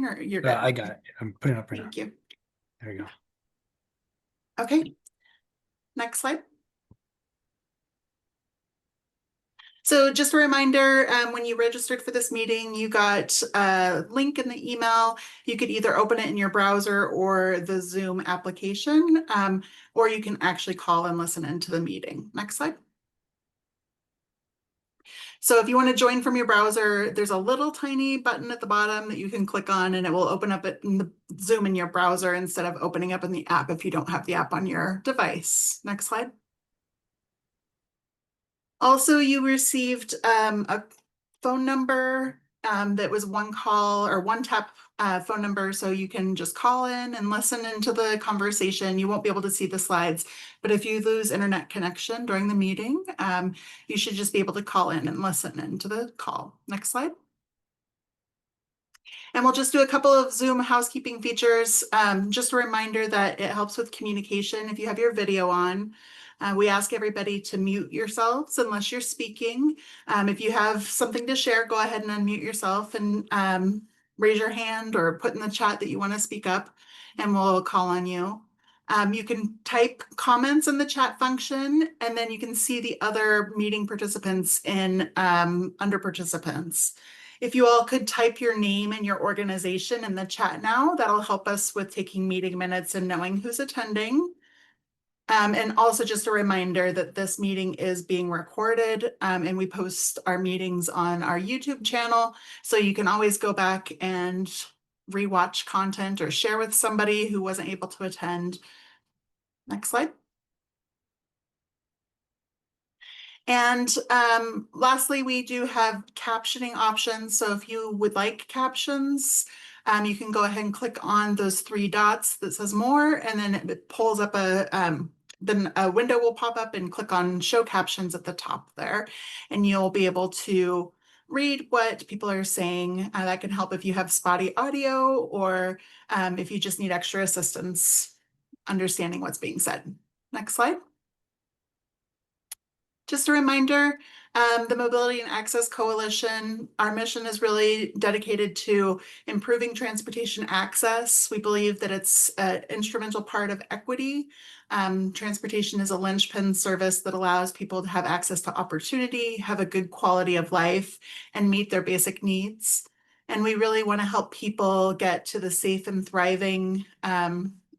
or you're good? I got it. I'm putting it up right now. Thank you. There we go. Okay, next slide. So just a reminder, when you registered for this meeting, you got a link in the email. You could either open it in your browser or the Zoom application, or you can actually call and listen into the meeting. Next slide. So if you want to join from your browser, there's a little tiny button at the bottom that you can click on and it will open up in the Zoom in your browser instead of opening up in the app if you don't have the app on your device. Next slide. Also, you received a phone number that was one call or one tap phone number, so you can just call in and listen into the conversation. You won't be able to see the slides, but if you lose internet connection during the meeting, you should just be able to call in and listen into the call. Next slide. And we'll just do a couple of Zoom housekeeping features. Just a reminder that it helps with communication if you have your video on. We ask everybody to mute yourselves unless you're speaking. If you have something to share, go ahead and unmute yourself and raise your hand or put in the chat that you want to speak up, and we'll call on you. You can type comments in the chat function, and then you can see the other meeting participants in under participants. If you all could type your name and your organization in the chat now, that'll help us with taking meeting minutes and knowing who's attending. And also just a reminder that this meeting is being recorded and we post our meetings on our YouTube channel. So you can always go back and rewatch content or share with somebody who wasn't able to attend. Next slide. And lastly, we do have captioning options. So if you would like captions, you can go ahead and click on those three dots that says more, and then it pulls up then a window will pop up and click on show captions at the top there. And you'll be able to read what people are saying. That can help if you have spotty audio or if you just need extra assistance understanding what's being said. Next slide. Just a reminder, the Mobility and Access Coalition, our mission is really dedicated to improving transportation access. We believe that it's an instrumental part of equity. Transportation is a linchpin service that allows people to have access to opportunity, have a good quality of life, and meet their basic needs. And we really want to help people get to the safe and thriving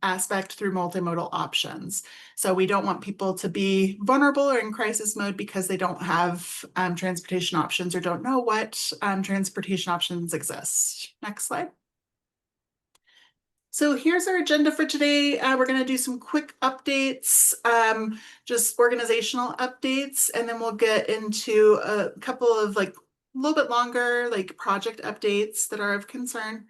aspect through multimodal options. So we don't want people to be vulnerable or in crisis mode because they don't have transportation options or don't know what transportation options exist. Next slide. So here's our agenda for today. We're going to do some quick updates, just organizational updates, and then we'll get into a couple of a little bit longer project updates that are of concern.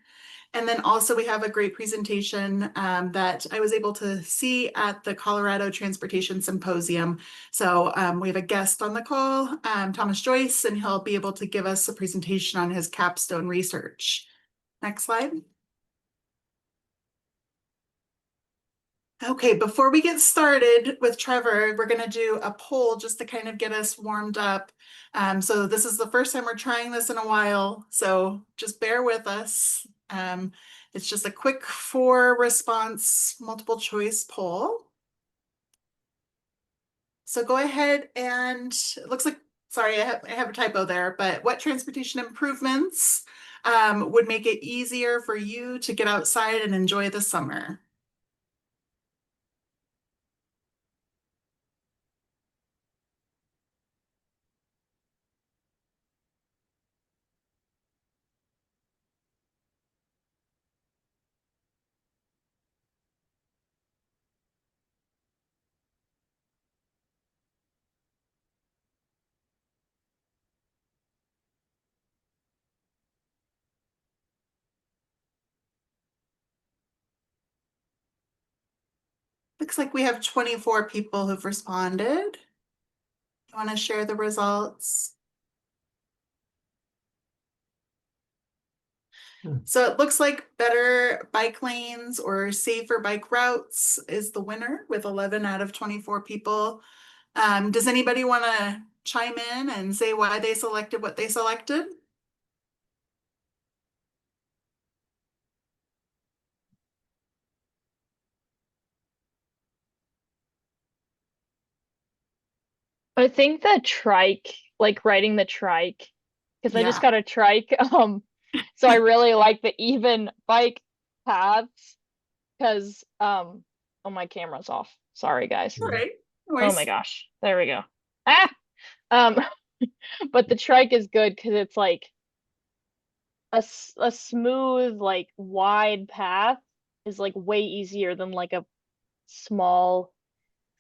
And then also we have a great presentation that I was able to see at the Colorado Transportation Symposium. So we have a guest on the call, Thomas Joyce, and he'll be able to give us a presentation on his capstone research. Next slide. Okay, before we get started with Trevor, we're going to do a poll just to kind of get us warmed up. So this is the first time we're trying this in a while, so just bear with us. It's just a quick 4-response multiple choice poll. So go ahead and it looks like, sorry, I have a typo there, but what transportation improvements would make it easier for you to get outside and enjoy the summer? Looks like we have 24 people who've responded. You want to share the results? So it looks like better bike lanes or safer bike routes is the winner with 11 out of 24 people. Does anybody want to chime in and say why they selected what they selected? I think the trike, like riding the trike, because I just Yeah, got a trike. So I really like the even bike paths because oh, my camera's off. Sorry guys. all right. No Oh my worries. gosh. There we go. Ah! Um but the trike is good because it's like a smooth, like wide path is like way easier than like a small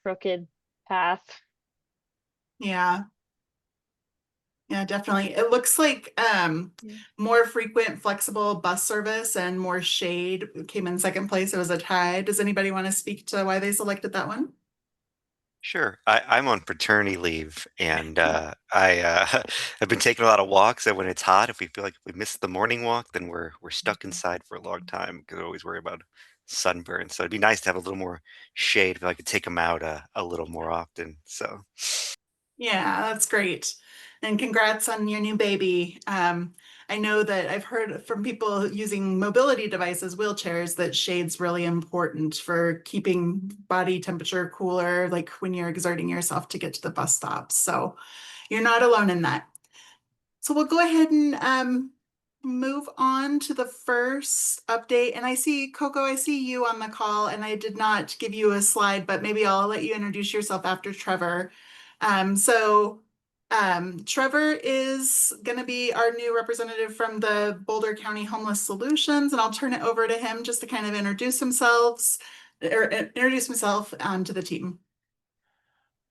crooked path. Yeah. Yeah, definitely. It looks like Yeah. more frequent flexible bus service and more shade came in second place. It was a tie. Does anybody want to speak to why they selected that one? Sure. I'm on paternity leave, and I've been taking a lot of walks. And when it's hot, if we feel like if we miss the morning walk, then we're stuck inside for a long time because I always worry about sunburn. So it'd be nice to have a little more shade if I could take them out a little more often. So Yeah, that's great. And congrats on your new baby. I know that I've heard from people using mobility devices, wheelchairs, that shade's really important for keeping body temperature cooler, like when you're exerting yourself to get to the bus stop. So you're not alone in that. So we'll go ahead and move on to the first update. And I see, Coco, I see you on the call, and I did not give you a slide, but maybe I'll let you introduce yourself after Trevor. Trevor is going to be our new representative from the Boulder County Homeless Solutions, and I'll turn it over to him just to kind of introduce himself to the team.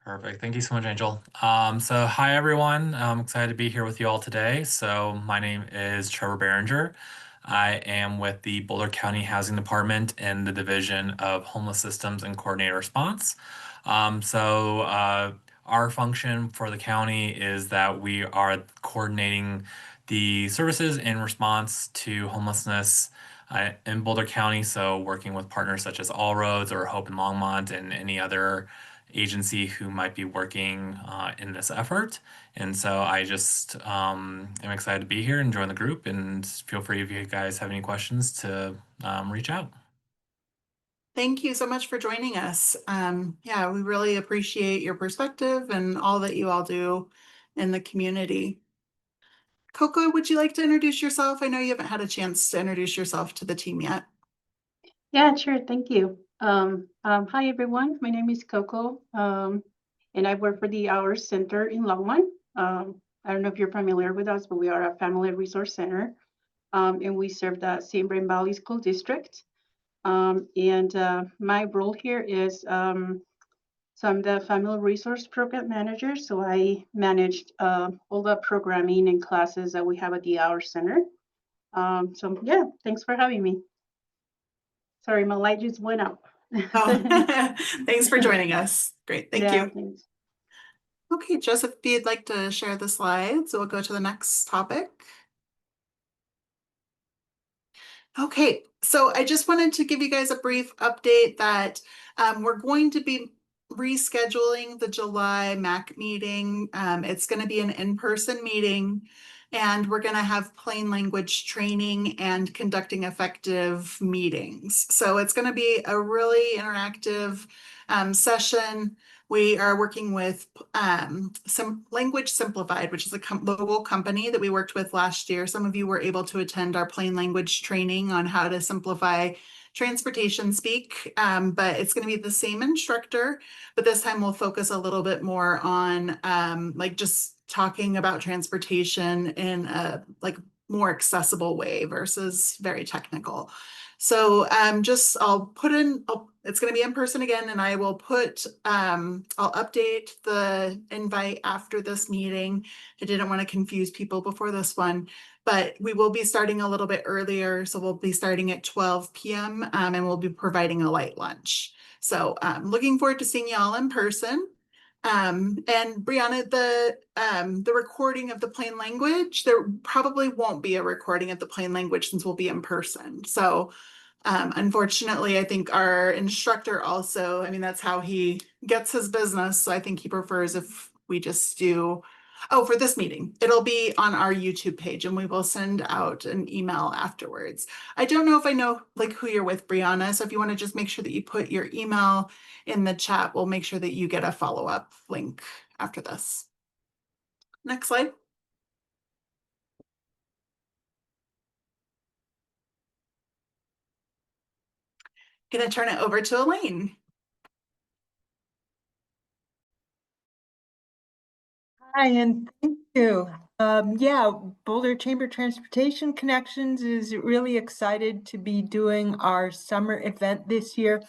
Perfect. Thank you so much, Angel. So hi everyone. I'm excited to be here with you all today. So my name is Trevor Behringer. I am with the Boulder County Housing Department in the Division of Homeless Systems and Coordinated Response. Our function for the county is that we are coordinating the services in response to homelessness in Boulder County. So working with partners such as All Roads or Hope in Longmont and any other agency who might be working in this effort. And so I just am excited to be here and join the group. And feel free if you guys have any questions to reach out. Thank you so much for joining us. Yeah, we really appreciate your perspective and all that you all do in the community. Coco, would you like to introduce yourself? I know you haven't had a chance to introduce yourself to the team yet. Yeah, sure. Thank you. Hi, everyone. My name is Coco, and I work for the Hours Center in Longmont. I don't know if you're familiar with us, but we are a family resource center, and we serve the San Bernardino Valley School District. My role here is so I'm the Family Resource Program Manager, so I managed all the programming and classes that we have at the Hours Center. Yeah, thanks for having me. Sorry, my light just went out. Oh, thanks for joining us. Great, thank Yeah, you. thanks. Okay, Joseph, if you'd like to share the slides, we'll go to the next topic. Okay, so I just wanted to give you guys a brief update that we're going to be rescheduling the July MAC meeting. It's going to be an in-person meeting, and we're going to have plain language training and conducting effective meetings. So it's going to be a really interactive session. We are working with some Language Simplified, which is a local company that we worked with last year. Some of you were able to attend our plain language training on how to simplify transportation speak, but it's going to be the same instructor, but this time we'll focus a little bit more on like just talking about transportation in a like more accessible way versus very technical. So it's going to be in person again, and I will I'll update the invite after this meeting. I didn't want to confuse people before this one, but we will be starting a little bit earlier. So we'll be starting at 12 p.m. And we'll be providing a light lunch. So looking forward to seeing you all in person. And Brianna, the recording of the plain language, there probably won't be a recording of the plain language since we'll be in person. So unfortunately, I think our instructor also, I mean, that's how he gets his business. So I think he prefers if we just do Oh, for this meeting, it'll be on our YouTube page and we will send out an email afterwards. I don't know if I know like who you're with, Brianna. So if you want to just make sure that you put your email in the chat, we'll make sure that you get a follow-up link after this. Next slide. Gonna turn it over to Elaine. Hi, and thank you. Yeah, Boulder Chamber Transportation Connections is really excited to be doing our summer event this year.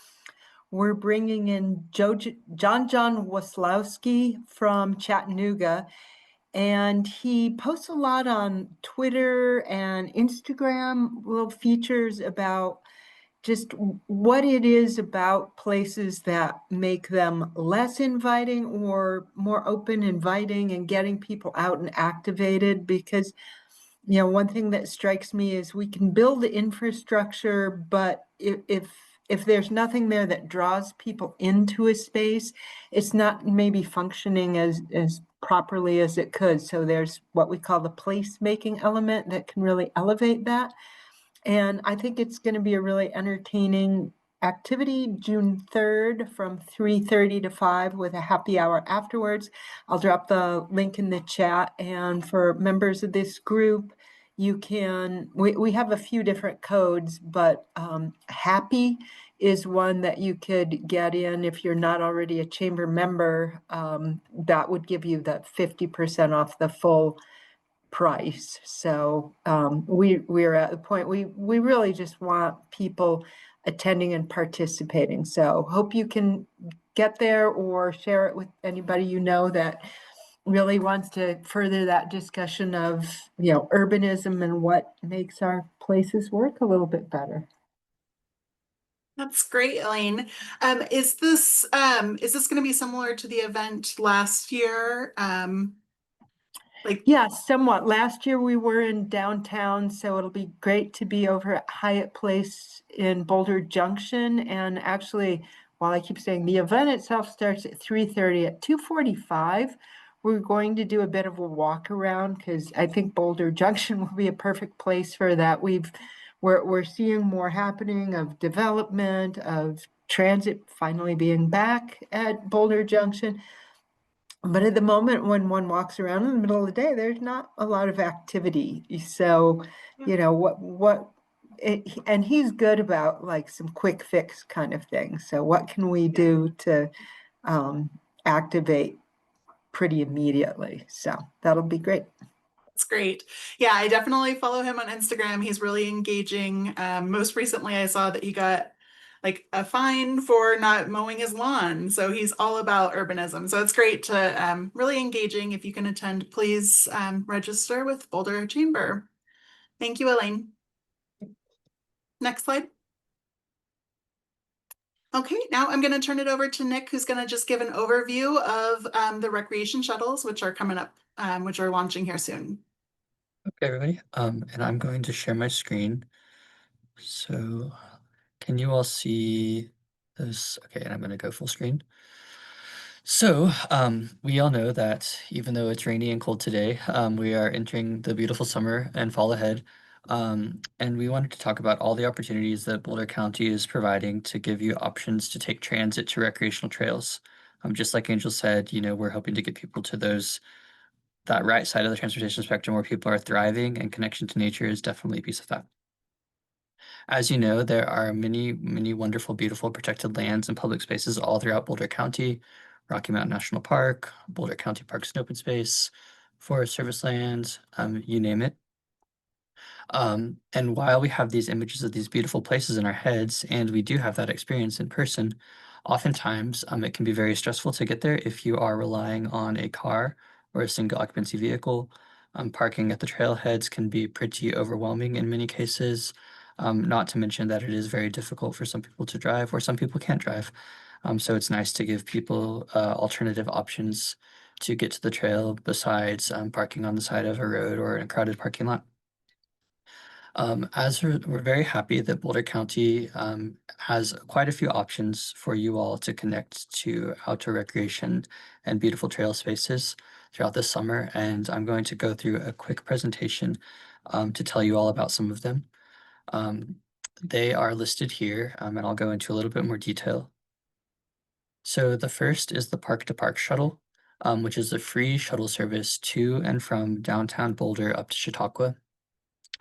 We're bringing in John Waslowski from Chattanooga, and he posts a lot on Twitter and Instagram, little features about just what it is about places that make them less inviting or more open, inviting, and getting people out and activated. Because, you know, one thing that strikes me is we can build the infrastructure, but if there's nothing there that draws people into a space, it's not maybe functioning as properly as it could. So there's what we call the place-making element that can really elevate that. And I think it's going to be a really entertaining activity, June 3rd from 3:30 to 5 with a happy hour afterwards. I'll drop the link in the chat. And for members of this group, you can, we have a few different codes, but Happy is one that you could get in if you're not already a chamber member. That would give you the 50% off the full price. So we're at the point we really just want people attending and participating. So hope you can get there or share it with anybody you know that really wants to further that discussion of, you know, urbanism and what makes our places work a little bit better. That's great, Elaine. Is this going to be similar to the event last year? Yeah, somewhat. Last year we were in downtown, so it'll be great to be over at Hyatt Place in Boulder Junction. And actually, while I keep saying the event itself starts at 3:30, at 2:45, we're going to do a bit of a walk around because I think Boulder Junction will be a perfect place for that. We're seeing more happening of development, of transit finally being back at Boulder Junction. But at the moment, when one walks around in the middle of the day, there's not a lot of activity. So, you know, and he's good about like some quick fix kind of thing. So what can we do to activate pretty immediately? So that'll be great. That's great. Yeah, I definitely follow him on Instagram. He's really engaging. Most recently, I saw that he got like a fine for not mowing his lawn. So he's all about urbanism. So it's great to really engaging. If you can attend, please register with Boulder Chamber. Thank you, Elaine. Next slide. Okay, now I'm going to turn it over to Nick, who's going to just give an overview of the recreation shuttles, which are coming up, which are launching here soon. Okay, everybody. And I'm going to share my screen. So can you all see this? Okay, and I'm going to go full screen. So we all know that even though it's rainy and cold today, we are entering the beautiful summer and fall ahead. And we wanted to talk about all the opportunities that Boulder County is providing to give you options to take transit to recreational trails. Just like Angel said, you know, we're hoping to get people to that right side of the transportation spectrum where people are thriving, and connection to nature is definitely a piece of that. As you know, there are many, many wonderful, beautiful protected lands and public spaces all throughout Boulder County. Rocky Mountain National Park, Boulder County Parks and Open Space, Forest Service lands, you name it. And while we have these images of these beautiful places in our heads, and we do have that experience in person, oftentimes it can be very stressful to get there if you are relying on a car or a single occupancy vehicle. Parking at the trailheads can be pretty overwhelming in many cases, not to mention that it is very difficult for some people to drive, or some people can't drive. So it's nice to give people alternative options to get to the trail besides parking on the side of a road or in a crowded parking lot. As we're very happy that Boulder County has quite a few options for you all to connect to outdoor recreation and beautiful trail spaces. throughout this summer, and I'm going to go through a quick presentation to tell you all about some of them. They are listed here, and I'll go into a little bit more detail. So the first is the Park to Park shuttle, which is a free shuttle service to and from downtown Boulder up to Chautauqua.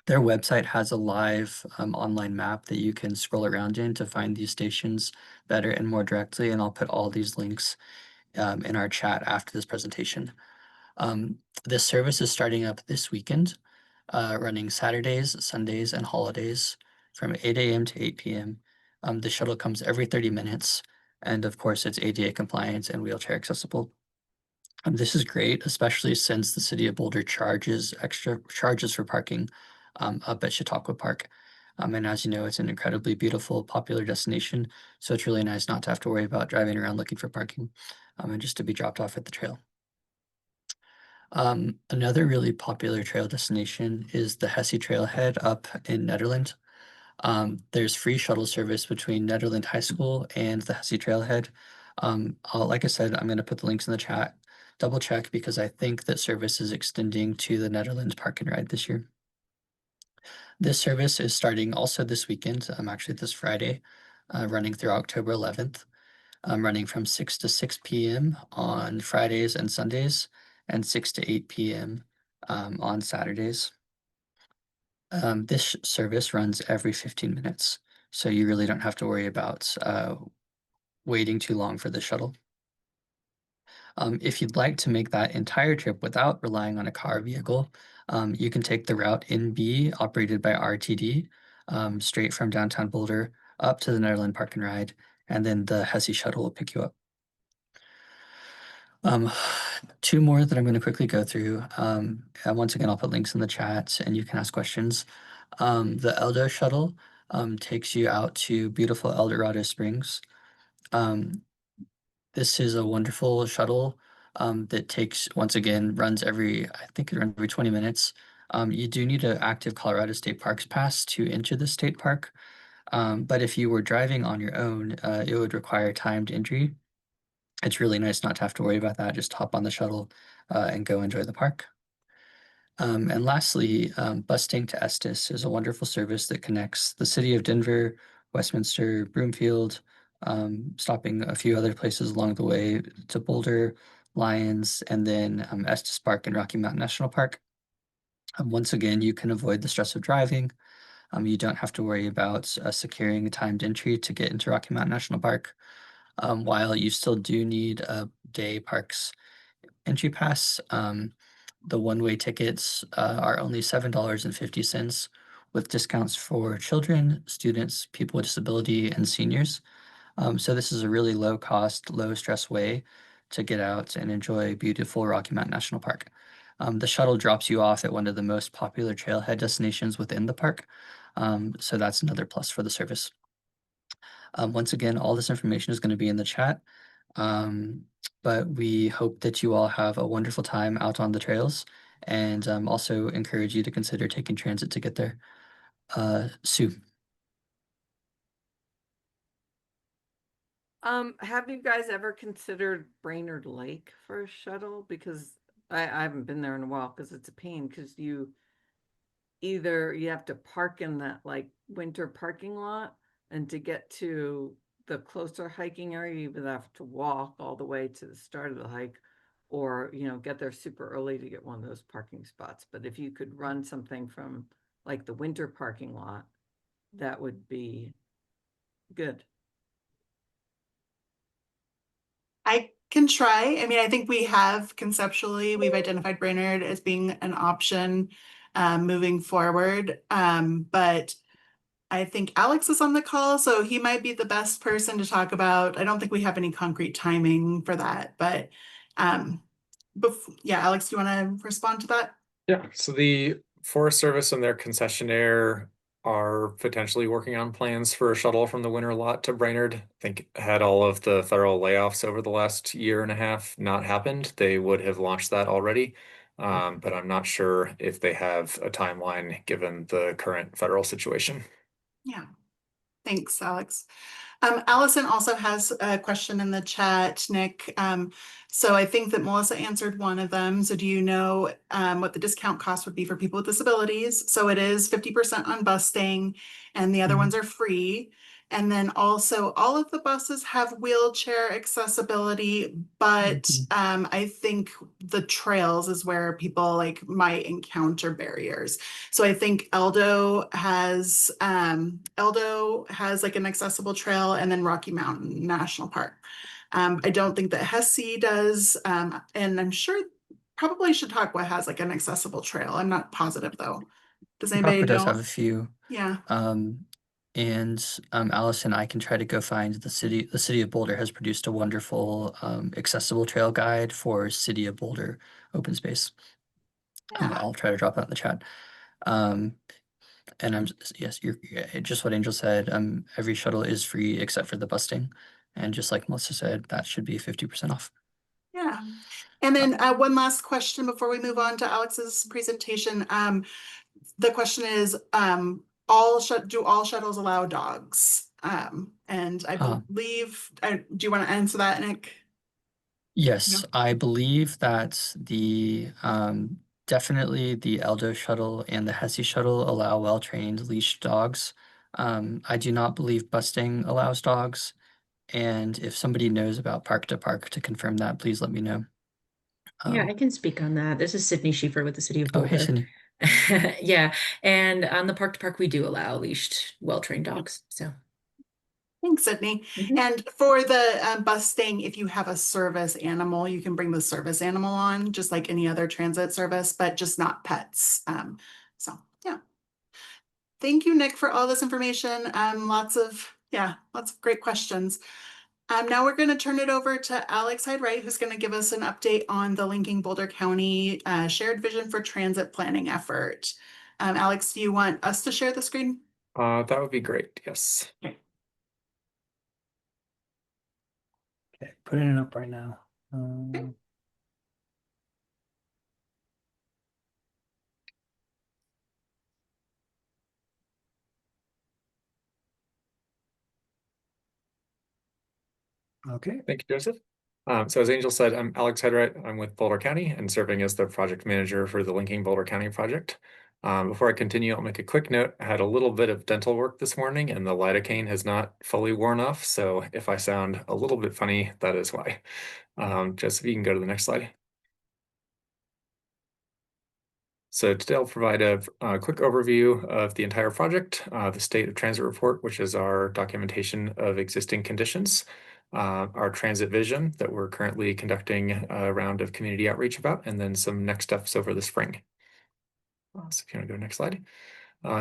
Their website has a live online map that you can scroll around in to find these stations better and more directly, and I'll put all these links in our chat after this presentation. This service is starting up this weekend, running Saturdays, Sundays, and holidays from 8 a.m. to 8 p.m. The shuttle comes every 30 minutes, and of course, it's ADA compliant and wheelchair accessible. This is great, especially since the city of Boulder charges extra charges for parking up at Chautauqua Park. And as you know, it's an incredibly beautiful, popular destination, so it's really nice not to have to worry about driving around looking for parking and just to be dropped off at the trail. Another really popular trail destination is the Hesse Trailhead up in Nederland. There's free shuttle service between Nederland High School and the Hesse Trailhead. Like I said, I'm going to put the links in the chat. Double check because I think that service is extending to the Nederland Park and Ride this year. This service is starting also this weekend, actually this Friday, running through October 11th. Running from 6 to 6 p.m. on Fridays and Sundays, and 6 to 8 p.m. On Saturdays. This service runs every 15 minutes, so you really don't have to worry about waiting too long for the shuttle. If you'd like to make that entire trip without relying on a car vehicle, you can take the route NB operated by RTD straight from downtown Boulder up to the Nederland Park and Ride, and then the Hesse shuttle will pick you up. Two more that I'm going to quickly go through. Once again, I'll put links in the chat and you can ask questions. The Eldo shuttle takes you out to beautiful El Dorado Springs. This is a wonderful shuttle that takes, once again, runs I think it runs every 20 minutes. You do need an active Colorado State Parks pass to enter the state park. But if you were driving on your own, it would require timed entry. It's really nice not to have to worry about that. Just hop on the shuttle and go enjoy the park. And lastly, Busting to Estes is a wonderful service that connects the city of Denver, Westminster, Broomfield, stopping a few other places along the way to Boulder, Lyons, and then Estes Park and Rocky Mountain National Park. Once again, you can avoid the stress of driving. You don't have to worry about securing a timed entry to get into Rocky Mountain National Park. While you still do need a day parks entry pass, the one-way tickets are only $7.50 with discounts for children, students, people with disability, and seniors. So this is a really low-cost, low-stress way to get out and enjoy beautiful Rocky Mountain National Park. The shuttle drops you off at one of the most popular trailhead destinations within the park, so that's another plus for the service. Once again, all this information is going to be in the chat, but we hope that you all have a wonderful time out on the trails, and also encourage you to consider taking transit to get there. Sue. Have you guys ever considered Brainerd Lake for a shuttle? Because I haven't been there in a while because it's a pain because you have to park in that like winter parking lot, and to get to the closer hiking area, you either have to walk all the way to the start of the hike or, get there super early to get one of those parking spots. But if you could run something from like the winter parking lot, that would be good. I can try. I mean, I think we've identified Brainerd as being an option moving forward. But I think Alex is on the call, so he might be the best person to talk about. I don't think we have any concrete timing for that, but yeah, Alex, do you want to respond to that? Yeah, so the Forest Service and their concessionaire are potentially working on plans for a shuttle from the winter lot to Brainerd. I think had all of the federal layoffs over the last year and a half not happened, they would have launched that already. But I'm not sure if they have a timeline given the current federal situation. Yeah, thanks, Alex. Allison also has a question in the chat, Nick. So I think that Melissa answered one of them. So do you know what the discount cost would be for people with disabilities? So it is 50% on busting, and the other ones are free. And then also all of the buses have wheelchair accessibility, but I think the trails is where people like might encounter barriers. So I think Eldo has like an accessible trail, and then Rocky Mountain National Park. I don't think that Hesse does, and I'm sure probably Chautauqua has like an accessible trail. I'm not positive though. Does anybody Chautauqua does know? have a few. Yeah. Allison, I can try to go find the city of Boulder has produced a wonderful accessible trail guide for City of Boulder open space. Yeah. I'll try to drop that in the chat. And yes, you're just what Angel said. Every shuttle is free except for the busting, and just like Melissa said, that should be 50% off. Yeah. And then one last question before we move on to Alex's presentation. The question is, do all shuttles allow dogs? And I believe, do you want to answer that, Nick? Yes, I believe that the definitely the Eldo shuttle and the Hesse shuttle allow well-trained leashed dogs. I do not believe busting allows dogs. And if somebody knows about Park to Park to confirm that, please let me know. Yeah, I can speak on that. This is Sydney Schiefer with the City of Oh, Boulder. hey, Sydney. Yeah, and on the Park to Park, we do allow leashed, well-trained dogs. So Thanks, Sydney. And for the busting, if you have a service animal, you can bring the service animal on, just like any other transit service, but just not pets. So yeah. Thank you, Nick, for all this information. Lots of great questions. Now we're going to turn it over to Alex Hyde-Wright, who's going to give us an update on the Linking Boulder County Shared Vision for Transit Planning effort. Alex, do you want us to share the screen? That would be great. Yes. Okay, putting it up right now. Okay. Thank you, Joseph. So as Angel said, I'm Alex Hyde-Wright. I'm with Boulder County and serving as the project manager for the Linking Boulder County project. Before I continue, I'll make a quick note. I had a little bit of dental work this morning and the lidocaine has not fully worn off. So if I sound a little bit funny, that is why. Joseph, you can go to the next slide. So today I'll provide a quick overview of the entire project, the State of Transit Report, which is our documentation of existing conditions, our transit vision that we're currently conducting a round of community outreach about, and then some next steps over the spring. So if you want to go next slide.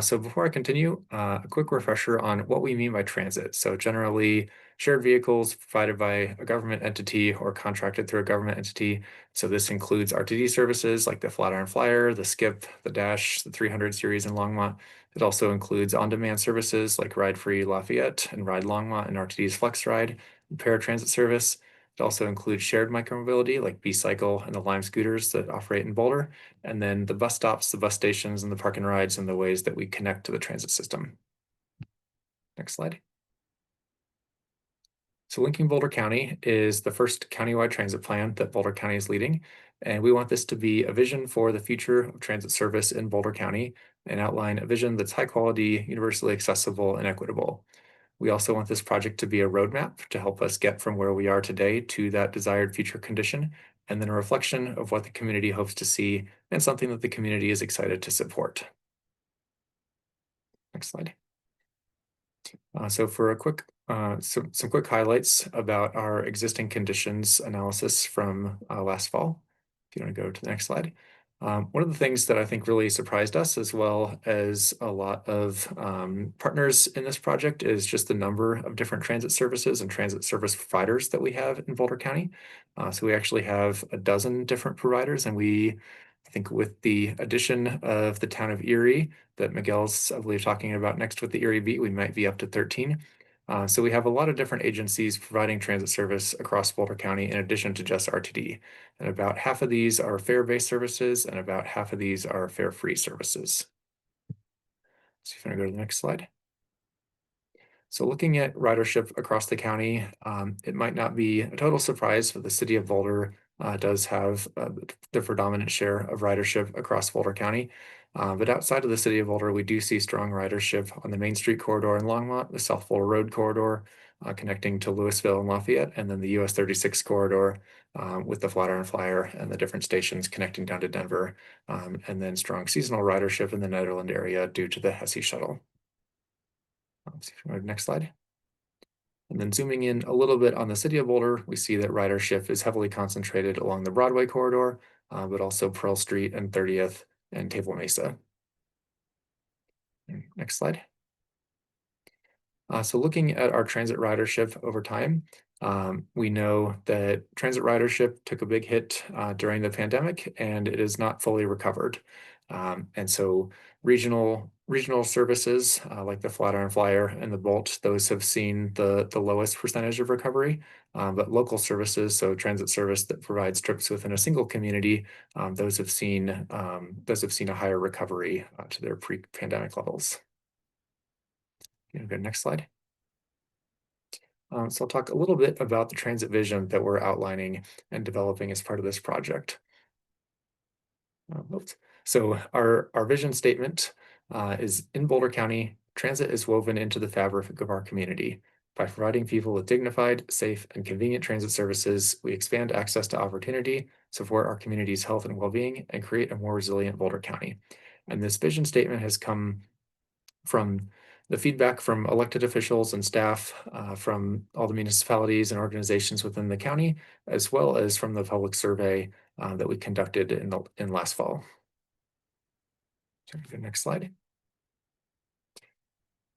So before I continue, a quick refresher on what we mean by transit. So generally, shared vehicles provided by a government entity or contracted through a government entity. So this includes RTD services like the Flatiron Flyer, the Skip, the Dash, the 300 series in Longmont. It also includes on-demand services like Ride Free Lafayette and Ride Longmont and RTD's Flex Ride and paratransit service. It also includes shared micromobility like B-Cycle and the Lime scooters that operate in Boulder, and then the bus stops, the bus stations, and the park and rides and the ways that we connect to the transit system. Next slide. So Linking Boulder County is the first countywide transit plan that Boulder County is leading, and we want this to be a vision for the future of transit service in Boulder County and outline a vision that's high quality, universally accessible, and equitable. We also want this project to be a roadmap to help us get from where we are today to that desired future condition, and then a reflection of what the community hopes to see and something that the community is excited to support. Next slide. So for a quick, some quick highlights about our existing conditions analysis from last fall. If you want to go to the next slide. One of the things that I think really surprised us, as well as a lot of partners in this project, is just the number of different transit services and transit service providers that we have in Boulder County. So we actually have a dozen different providers, and I think with the addition of the town of Erie that Miguel's, I believe, talking about next with the Erie Beat, we might be up to 13. So we have a lot of different agencies providing transit service across Boulder County in addition to just RTD. And about half of these are fare-based services and about half of these are fare-free services. So if you want to go to the next slide. So looking at ridership across the county, it might not be a total surprise, but the city of Boulder does have the predominant share of ridership across Boulder County. But outside of the city of Boulder, we do see strong ridership on the Main Street corridor in Longmont, the South Boulder Road corridor connecting to Louisville and Lafayette, and then the US 36 corridor with the Flatiron Flyer and the different stations connecting down to Denver, and then strong seasonal ridership in the Nederland area due to the Hesse shuttle. Let's see if you go to the next slide. And then zooming in a little bit on the city of Boulder, we see that ridership is heavily concentrated along the Broadway corridor, but also Pearl Street and 30th and Table Mesa. Next slide. So looking at our transit ridership over time, we know that transit ridership took a big hit during the pandemic, and it is not fully recovered. And so regional services like the Flatiron Flyer and the Bolt, those have seen the lowest percentage of recovery. But local services, so transit service that provides trips within a single community, those have seen a higher recovery to their pre-pandemic levels. Okay, go next slide. So I'll talk a little bit about the transit vision that we're outlining and developing as part of this project. So our vision statement is in Boulder County, transit is woven into the fabric of our community. By providing people with dignified, safe, and convenient transit services, we expand access to opportunity, support our community's health and well-being, and create a more resilient Boulder County. And this vision statement has come from the feedback from elected officials and staff from all the municipalities and organizations within the county, as well as from the public survey that we conducted in last fall. Next slide.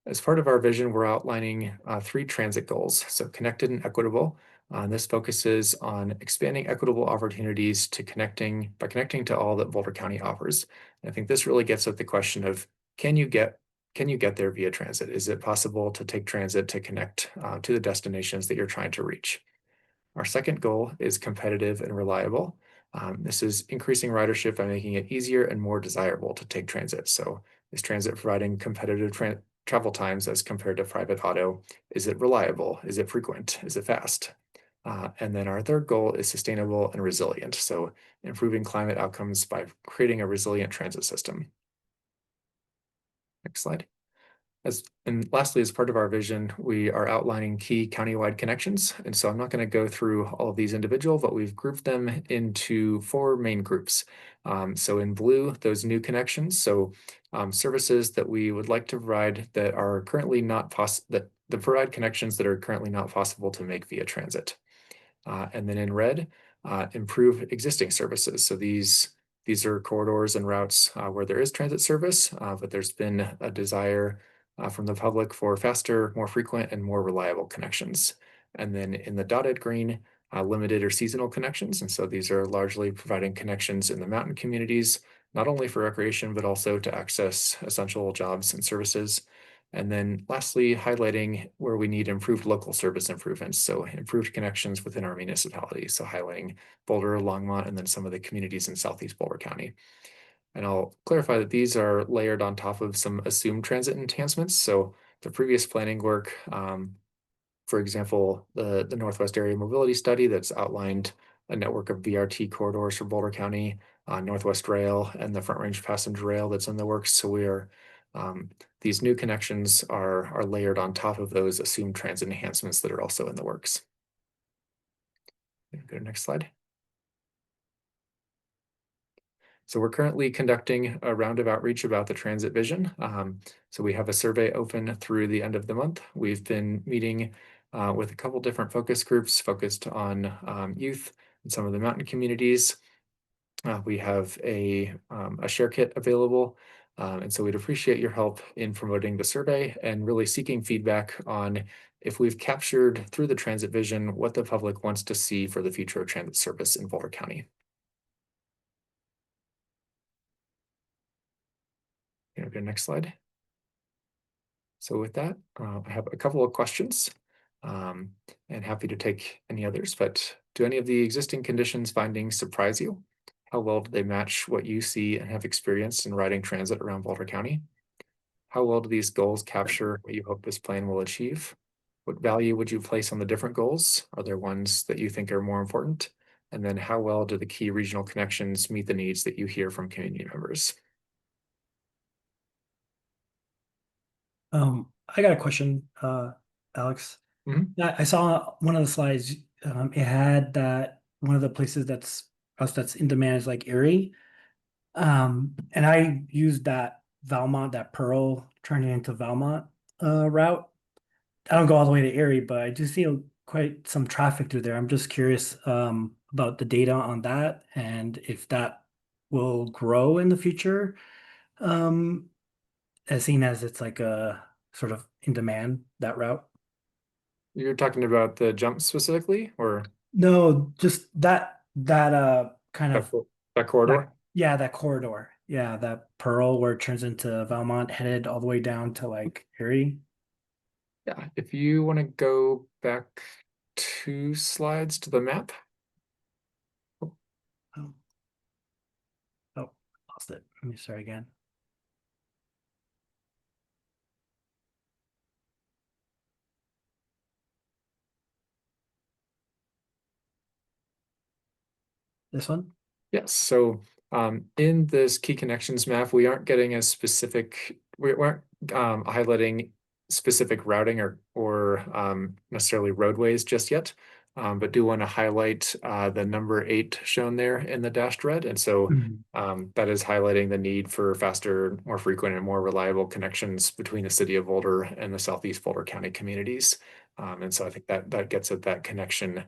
As part of our vision, we're outlining 3 transit goals. So connected and equitable. This focuses on expanding equitable opportunities by connecting to all that Boulder County offers. And I think this really gets at the question of, can you get there via transit? Is it possible to take transit to connect to the destinations that you're trying to reach? Our second goal is competitive and reliable. This is increasing ridership by making it easier and more desirable to take transit. So is transit providing competitive travel times as compared to private auto? Is it reliable? Is it frequent? Is it fast? And then our third goal is sustainable and resilient. So improving climate outcomes by creating a resilient transit system. Next slide. And lastly, as part of our vision, we are outlining key countywide connections. And so I'm not going to go through all of these individual, but we've grouped them into 4 main groups. So in blue, those new connections. So services that we would like to provide that are currently not possible, that provide connections that are currently not possible to make via transit. And then in red, improve existing services. So these are corridors and routes where there is transit service, but there's been a desire from the public for faster, more frequent, and more reliable connections. And then in the dotted green, limited or seasonal connections. And so these are largely providing connections in the mountain communities, not only for recreation, but also to access essential jobs and services. And then lastly, highlighting where we need improved local service improvements. So improved connections within our municipality. So highlighting Boulder, Longmont, and then some of the communities in Southeast Boulder County. And I'll clarify that these are layered on top of some assumed transit enhancements. So the previous planning work, for example, the Northwest Area Mobility Study that's outlined a network of BRT corridors for Boulder County, Northwest Rail, and the Front Range Passenger Rail that's in the works. So these new connections are layered on top of those assumed transit enhancements that are also in the works. Go to the next slide. So we're currently conducting a round of outreach about the transit vision. So we have a survey open through the end of the month. We've been meeting with a couple different focus groups focused on youth and some of the mountain communities. We have a share kit available. And so we'd appreciate your help in promoting the survey and really seeking feedback on if we've captured through the transit vision what the public wants to see for the future of transit service in Boulder County. Go to the next slide. So with that, I have a couple of questions and happy to take any others, but do any of the existing conditions findings surprise you? How well do they match what you see and have experienced in riding transit around Boulder County? how well do these goals capture what you hope this plan will achieve? What value would you place on the different goals? Are there ones that you think are more important? And then how well do the key regional connections meet the needs that you hear from community members? I got a question, Alex. Mhm. I saw one of the slides, it had that one of the places that's in demand is like Erie. And I used that Valmont, that Pearl turning into Valmont route. I don't go all the way to Erie, but I do see quite some traffic through there. I'm just curious about the data on that and if that will grow in the future. As seen as it's like a sort of in demand, that route. You're talking about the jump specifically, or No, just that kind that, of that corridor? yeah, that corridor. Yeah, that Pearl where it turns into Valmont headed all the way down to like Erie. Yeah, if you want to go back 2 slides to the map. Oh, oh, lost it. Let me start again. This one? Yes, so in this key connections map, we aren't getting as specific, we aren't highlighting specific routing or necessarily roadways just yet. But do want to highlight the number 8 shown there in the dashed red. And so that is highlighting the need for faster, more frequent, and more reliable connections between the city of Boulder and the Southeast Boulder County communities. And so I think that gets at that connection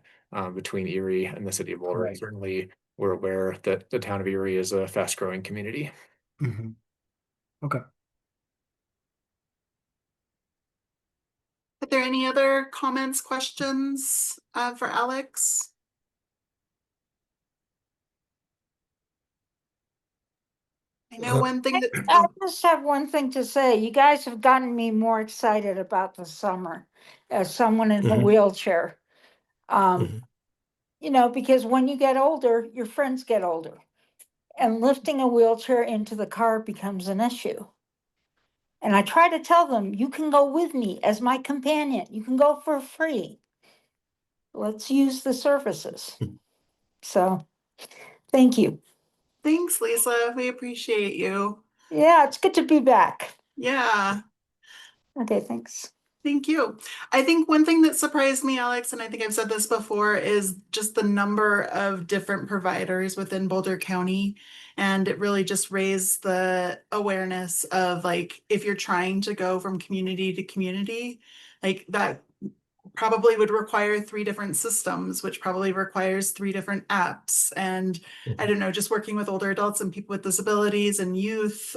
between Erie and the city of Boulder. Right. Certainly, we're aware that the town of Erie is a fast-growing community. Mhm. Okay. Are there any other comments, questions for Alex? I know one thing that. I just have one thing to say. You guys have gotten me more excited about the summer as someone in a wheelchair. You know, because when you get older, your friends get older. And lifting a wheelchair into the car becomes an issue. And I try to tell them, you can go with me as my companion. You can go for free. Let's use the services. So, thank you. Thanks, Lisa. We appreciate you. Yeah, it's good to be back. Yeah. Okay, thanks. Thank you. I think one thing that surprised me, Alex, and I think I've said this before, is just the number of different providers within Boulder County. And it really just raised the awareness of like, if you're trying to go from community to community, like that probably would require 3 different systems, which probably requires 3 different apps. And I don't know, just working with older adults and people with disabilities and youth,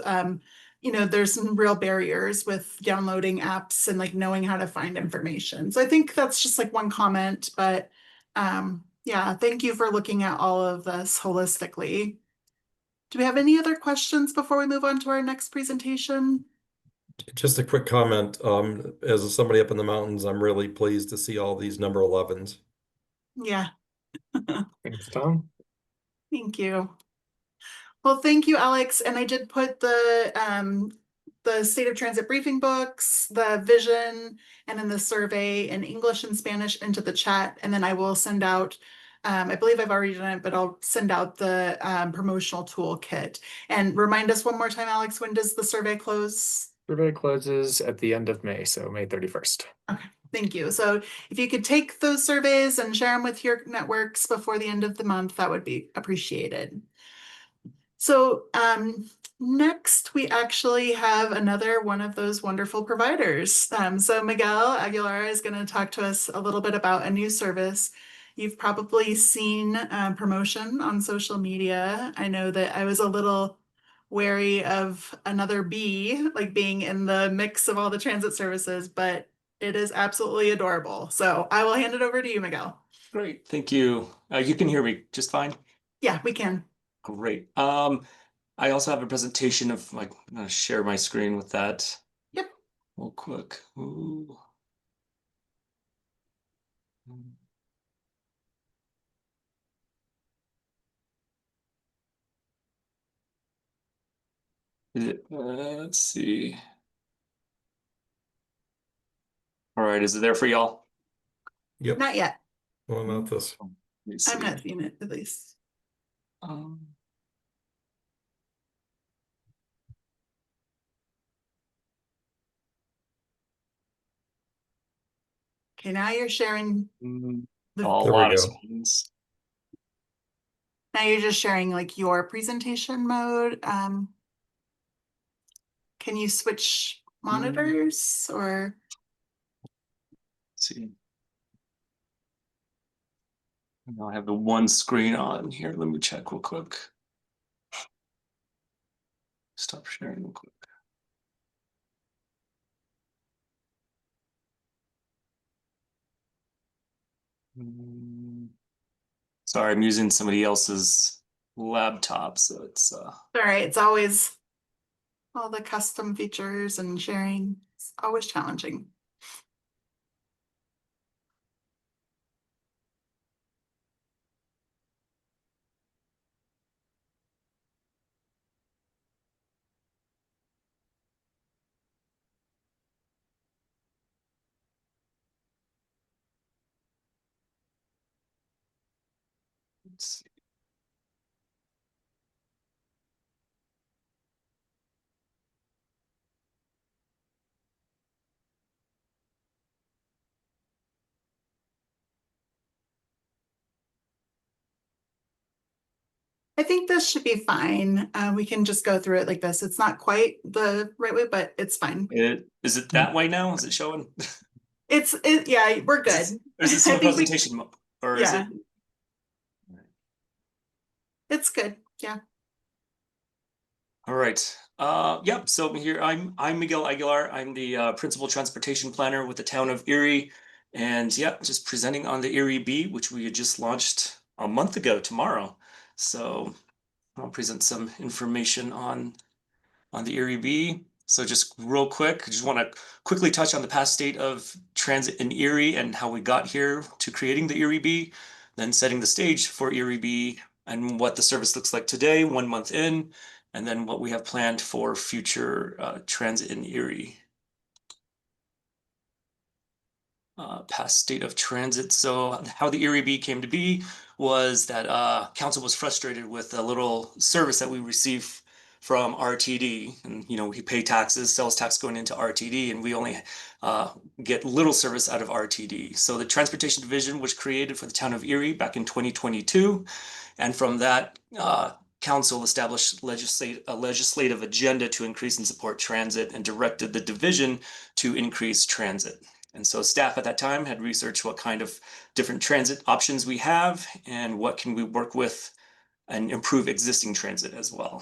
you know, there's some real barriers with downloading apps and like knowing how to find information. So I think that's just like one comment, but yeah, thank you for looking at all of this holistically. Do we have any other questions before we move on to our next presentation? Just a quick comment. As somebody up in the mountains, I'm really pleased to see all these number 11s. Yeah. Thanks, Tom. Thank you. Well, thank you, Alex. And I did put the State of Transit briefing books, the vision, and then the survey in English and Spanish into the chat. And then I will send out, I believe I've already done it, but I'll send out the promotional toolkit. And remind us one more time, Alex, when does the survey close? Survey closes at the end of May, so May 31st. Okay, thank you. So if you could take those surveys and share them with your networks before the end of the month, that would be appreciated. So next, we actually have another one of those wonderful providers. So Miguel Aguilar is going to talk to us a little bit about a new service. You've probably seen promotion on social media. I know that I was a little wary of another B, like being in the mix of all the transit services, but it is absolutely adorable. So I will hand it over to you, Miguel. Great, thank you. You can hear me just fine? Yeah, we can. Great. I also have a presentation of like, I'm gonna share my screen with that. Yep. Real quick. Ooh. Let's see. All right, is it there for y'all? Yep. Not yet. Well, not this. Let me I'm see. not seeing it, at least. Um, Okay, now you're sharing, a The- There we lot of go. screens. now you're just sharing like your presentation mode. Can you switch monitors or? Let's see. Now I have the one screen on here. Let me check real quick. Stop sharing real quick. Sorry, I'm using somebody else's laptop, so it's All right, it's always all the custom features and sharing. It's always challenging. let's see. I think this should be fine. We can just go through it like this. It's not quite the right way, but it's fine. Is it that way now? Is it showing? Yeah, we're good. Is this I in think we- presentation mode? Or is Yeah. it? It's good. Yeah. All right. Yep. So here I'm Miguel Aguilar. I'm the principal transportation planner with the town of Erie, and yeah, just presenting on the Erie Bee, which we had just launched a month ago tomorrow. So I'll present some information on the Erie Bee. So just real quick, I just want to quickly touch on the past state of transit in Erie and how we got here to creating the Erie Bee, then setting the stage for Erie Bee and what the service looks like today, 1 month in, and then what we have planned for future transit in Erie. Past state of transit. So how the Erie Bee came to be was that council was frustrated with a little service that we receive from RTD, and we pay taxes, sales tax going into RTD, and we only get little service out of RTD. So the transportation division was created for the town of Erie back in 2022, and from that council established a legislative agenda to increase and support transit and directed the division to increase transit. And so staff at that time had researched what kind of different transit options we have and what can we work with and improve existing transit as well.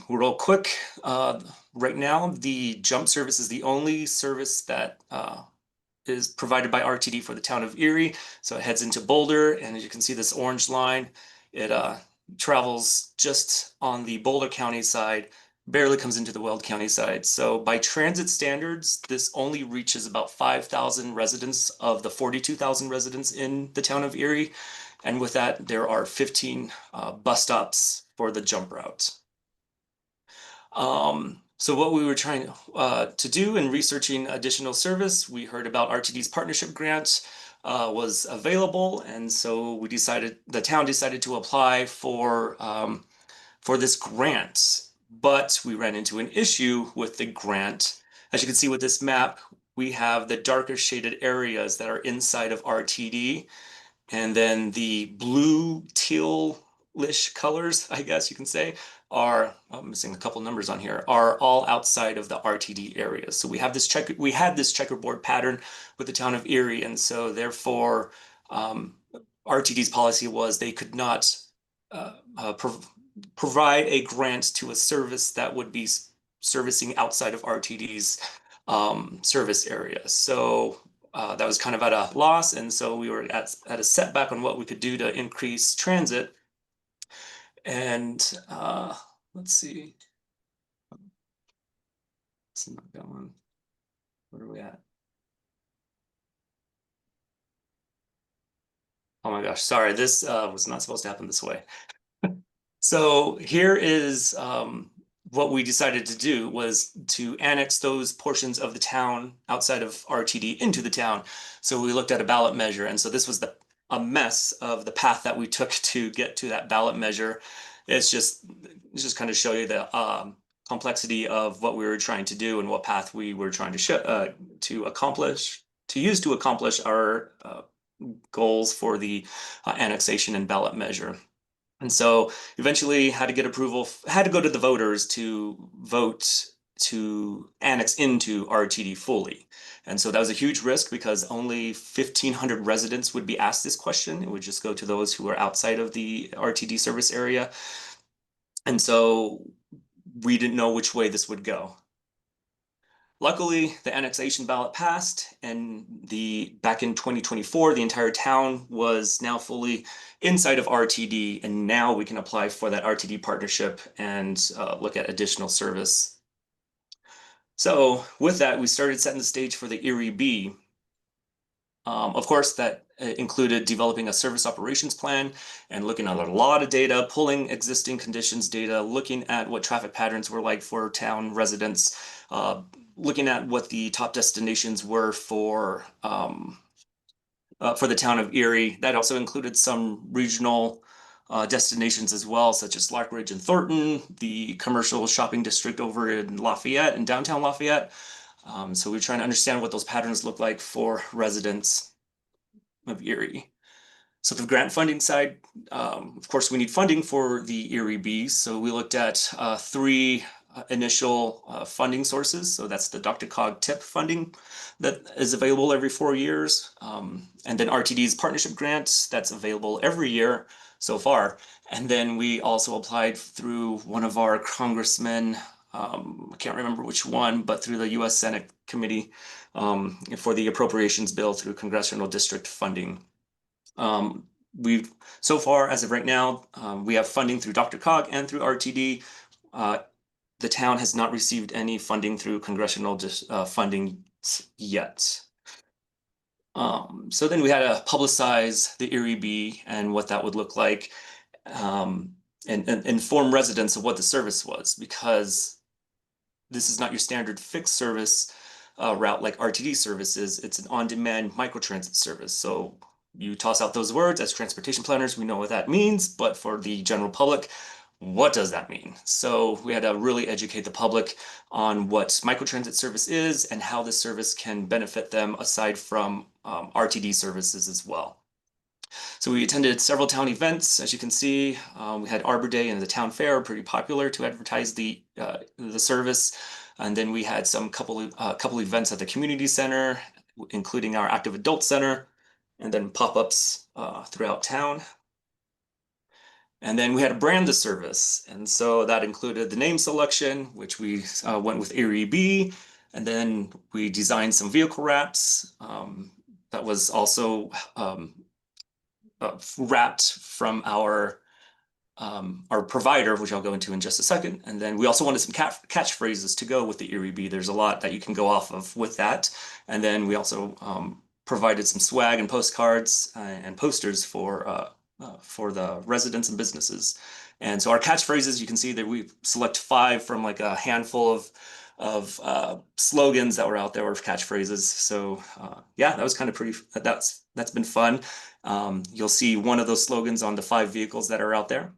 Real quick, right now the jump service is the only service that is provided by RTD for the town of Erie. So it heads into Boulder, and as you can see this orange line, it travels just on the Boulder County side, barely comes into the Weld County side. So by transit standards, this only reaches about 5,000 residents of the 42,000 residents in the town of Erie. And with that, there are 15 bus stops for the jump route. So what we were trying to do in researching additional service, we heard about RTD's partnership grant was available, and so the town decided to apply for this grant. But we ran into an issue with the grant. As you can see with this map, we have the darker shaded areas that are inside of RTD, and then the blue tealish colors, I guess you can say, are, I'm missing a couple numbers on here, are all outside of the RTD areas. So we had this checkerboard pattern with the town of Erie, and so therefore RTD's policy was they could not provide a grant to a service that would be servicing outside of RTD's service area. So that was kind of at a loss, and so we were at a setback on what we could do to increase transit. And let's see. It's not going. Where are we at? Oh my gosh, sorry, this was not supposed to happen this way. So here is what we decided to do was to annex those portions of the town outside of RTD into the town. So we looked at a ballot measure, and so this was a mess of the path that we took to get to that ballot measure. It's just kind of show you the complexity of what we were trying to do and what path we were trying to accomplish our goals for the annexation and ballot measure. And so eventually had to get approval, had to go to the voters to vote to annex into RTD fully. And so that was a huge risk because only 1,500 residents would be asked this question. It would just go to those who are outside of the RTD service area. And so we didn't know which way this would go. Luckily, the annexation ballot passed, and back in 2024, the entire town was now fully inside of RTD, and now we can apply for that RTD partnership and look at additional service. So with that, we started setting the stage for the Erie B. Of course, that included developing a service operations plan and looking at a lot of data, pulling existing conditions data, looking at what traffic patterns were like for town residents, looking at what the top destinations were for the town of Erie. That also included some regional destinations as well, such as Lockridge and Thornton, the commercial shopping district over in Lafayette and downtown Lafayette. So we're trying to understand what those patterns look like for residents of Erie. So the grant funding side, of course, we need funding for the Erie B. So we looked at 3 initial funding sources. So that's the DRCOG TIP funding that is available every 4 years. And then RTD's partnership grant that's available every year so far. And then we also applied through one of our congressmen, I can't remember which one, but through the US Senate committee for the appropriations bill through congressional district funding. We've so far, as of right now, we have funding through DRCOG and through RTD. The town has not received any funding through congressional funding yet. So then we had to publicize the Erie B and what that would look like, and inform residents of what the service was, because this is not your standard fixed service route like RTD services. It's an on-demand microtransit service. So you toss out those words as transportation planners, we know what that means, but for the general public, what does that mean? So we had to really educate the public on what microtransit service is and how this service can benefit them aside from RTD services as well. So we attended several town events. As you can see, we had Arbor Day and the town fair, pretty popular to advertise the service. And then we had some couple events at the community center, including our active adult center, and then pop-ups throughout town. And then we had to brand the service. And so that included the name selection, which we went with Erie B. And then we designed some vehicle wraps that was also wrapped from our provider, which I'll go into in just a second. And then we also wanted some catchphrases to go with the Erie B. There's a lot that you can go off of with that. And then we also provided some swag and postcards and posters for the residents and businesses. And so our catchphrases, you can see that we select 5 from like a handful of slogans that were out there, or catchphrases. So yeah, that was kind of pretty, that's been fun. You'll see one of those slogans on the 5 vehicles that are out there.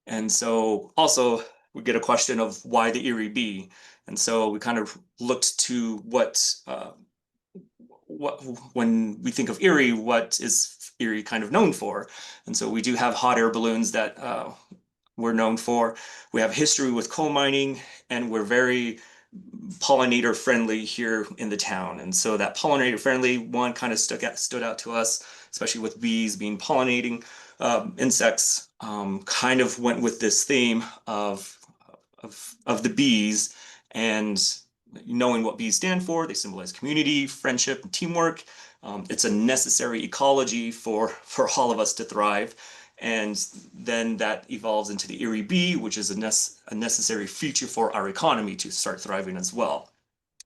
And so also we get a question of why the Erie B. And so we kind of looked to what when we think of Erie, what is Erie kind of known for? And so we do have hot air balloons that we're known for. We have history with coal mining, and we're very pollinator friendly here in the town. And so that pollinator friendly one kind of stood out to us, especially with bees being pollinating insects. Kind of went with this theme of the bees, and knowing what bees stand for. They symbolize community, friendship, and teamwork. It's a necessary ecology for all of us to thrive. And then that evolves into the Erie Bee, which is a necessary feature for our economy to start thriving as well.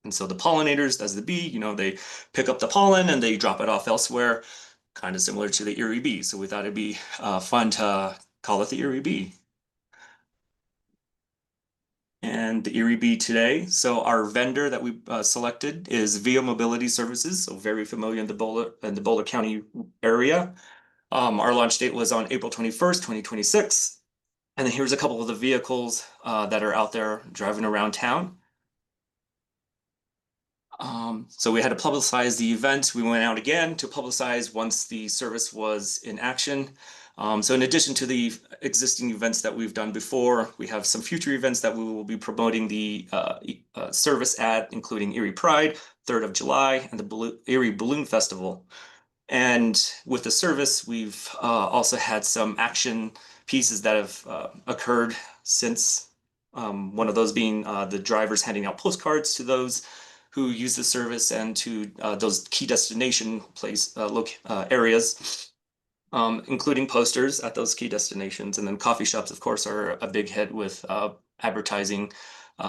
And so the pollinators, as the bee, they pick up the pollen and they drop it off elsewhere, kind of similar to the Erie Bee. So we thought it'd be fun to call it the Erie Bee. and the Erie Bee today. So our vendor that we selected is Via Mobility Services, so very familiar in the Boulder County area. Our launch date was on April 21st, 2026. And then here's a couple of the vehicles that are out there driving around town. So we had to publicize the event. We went out again to publicize once the service was in action. So in addition to the existing events that we've done before, we have some future events that we will be promoting the service at, including Erie Pride, 3rd of July, and the Erie Balloon Festival. And with the service, we've also had some action pieces that have occurred since, one of those being the drivers handing out postcards to those who use the service and to those key destination areas, including posters at those key destinations. And then coffee shops, of course, are a big hit with advertising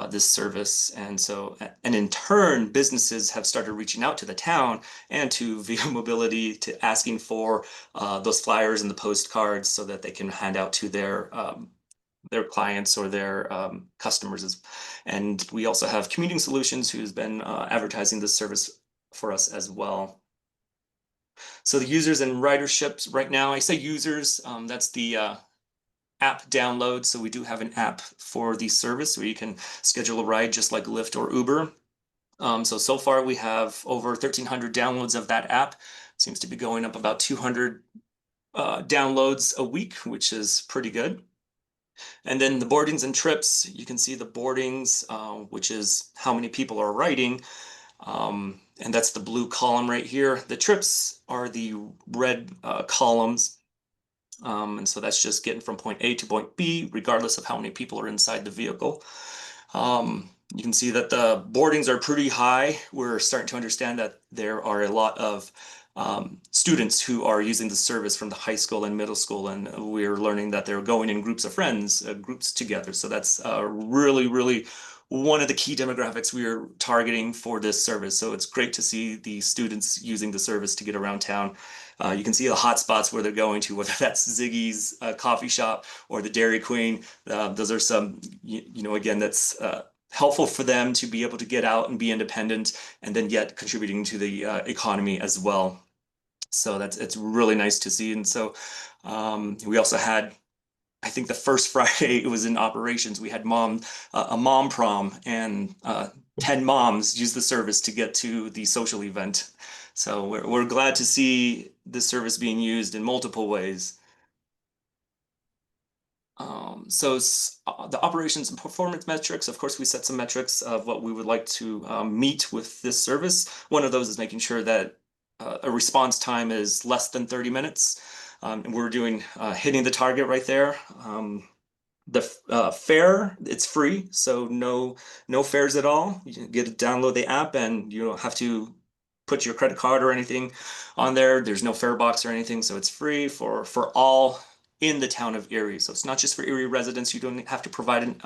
this service. And so, and in turn, businesses have started reaching out to the town and to Via Mobility to asking for those flyers and the postcards so that they can hand out to their clients or their customers. And we also have Commuting Solutions, who's been advertising this service for us as well. So the users and riderships right now, I say users, that's the app download. So we do have an app for the service where you can schedule a ride just like Lyft or Uber. So far we have over 1,300 downloads of that app. Seems to be going up about 200 downloads a week, which is pretty good. And then the boardings and trips, you can see the boardings, which is how many people are riding. And that's the blue column right here. The trips are the red columns. And so that's just getting from point A to point B, regardless of how many people are inside the vehicle. You can see that the boardings are pretty high. We're starting to understand that there are a lot of students who are using the service from the high school and middle school, and we're learning that they're going in groups of friends, groups together. So that's really one of the key demographics we are targeting for this service. So it's great to see the students using the service to get around town. You can see the hot spots where they're going to, whether that's Ziggy's coffee shop or the Dairy Queen. Those are some, again, that's helpful for them to be able to get out and be independent, and then yet contributing to the economy as well. So it's really nice to see. And so we also had, I think the first Friday it was in operations, we had a mom prom, and 10 moms used the service to get to the social event. So we're glad to see this service being used in multiple ways. So the operations and performance metrics, of course, we set some metrics of what we would like to meet with this service. One of those is making sure that a response time is less than 30 minutes. And we're doing hitting the target right there. The fare, it's free, so no fares at all. You get to download the app and you don't have to put your credit card or anything on there. There's no fare box or anything, so it's free for all in the town of Erie. So it's not just for Erie residents. You don't have to provide an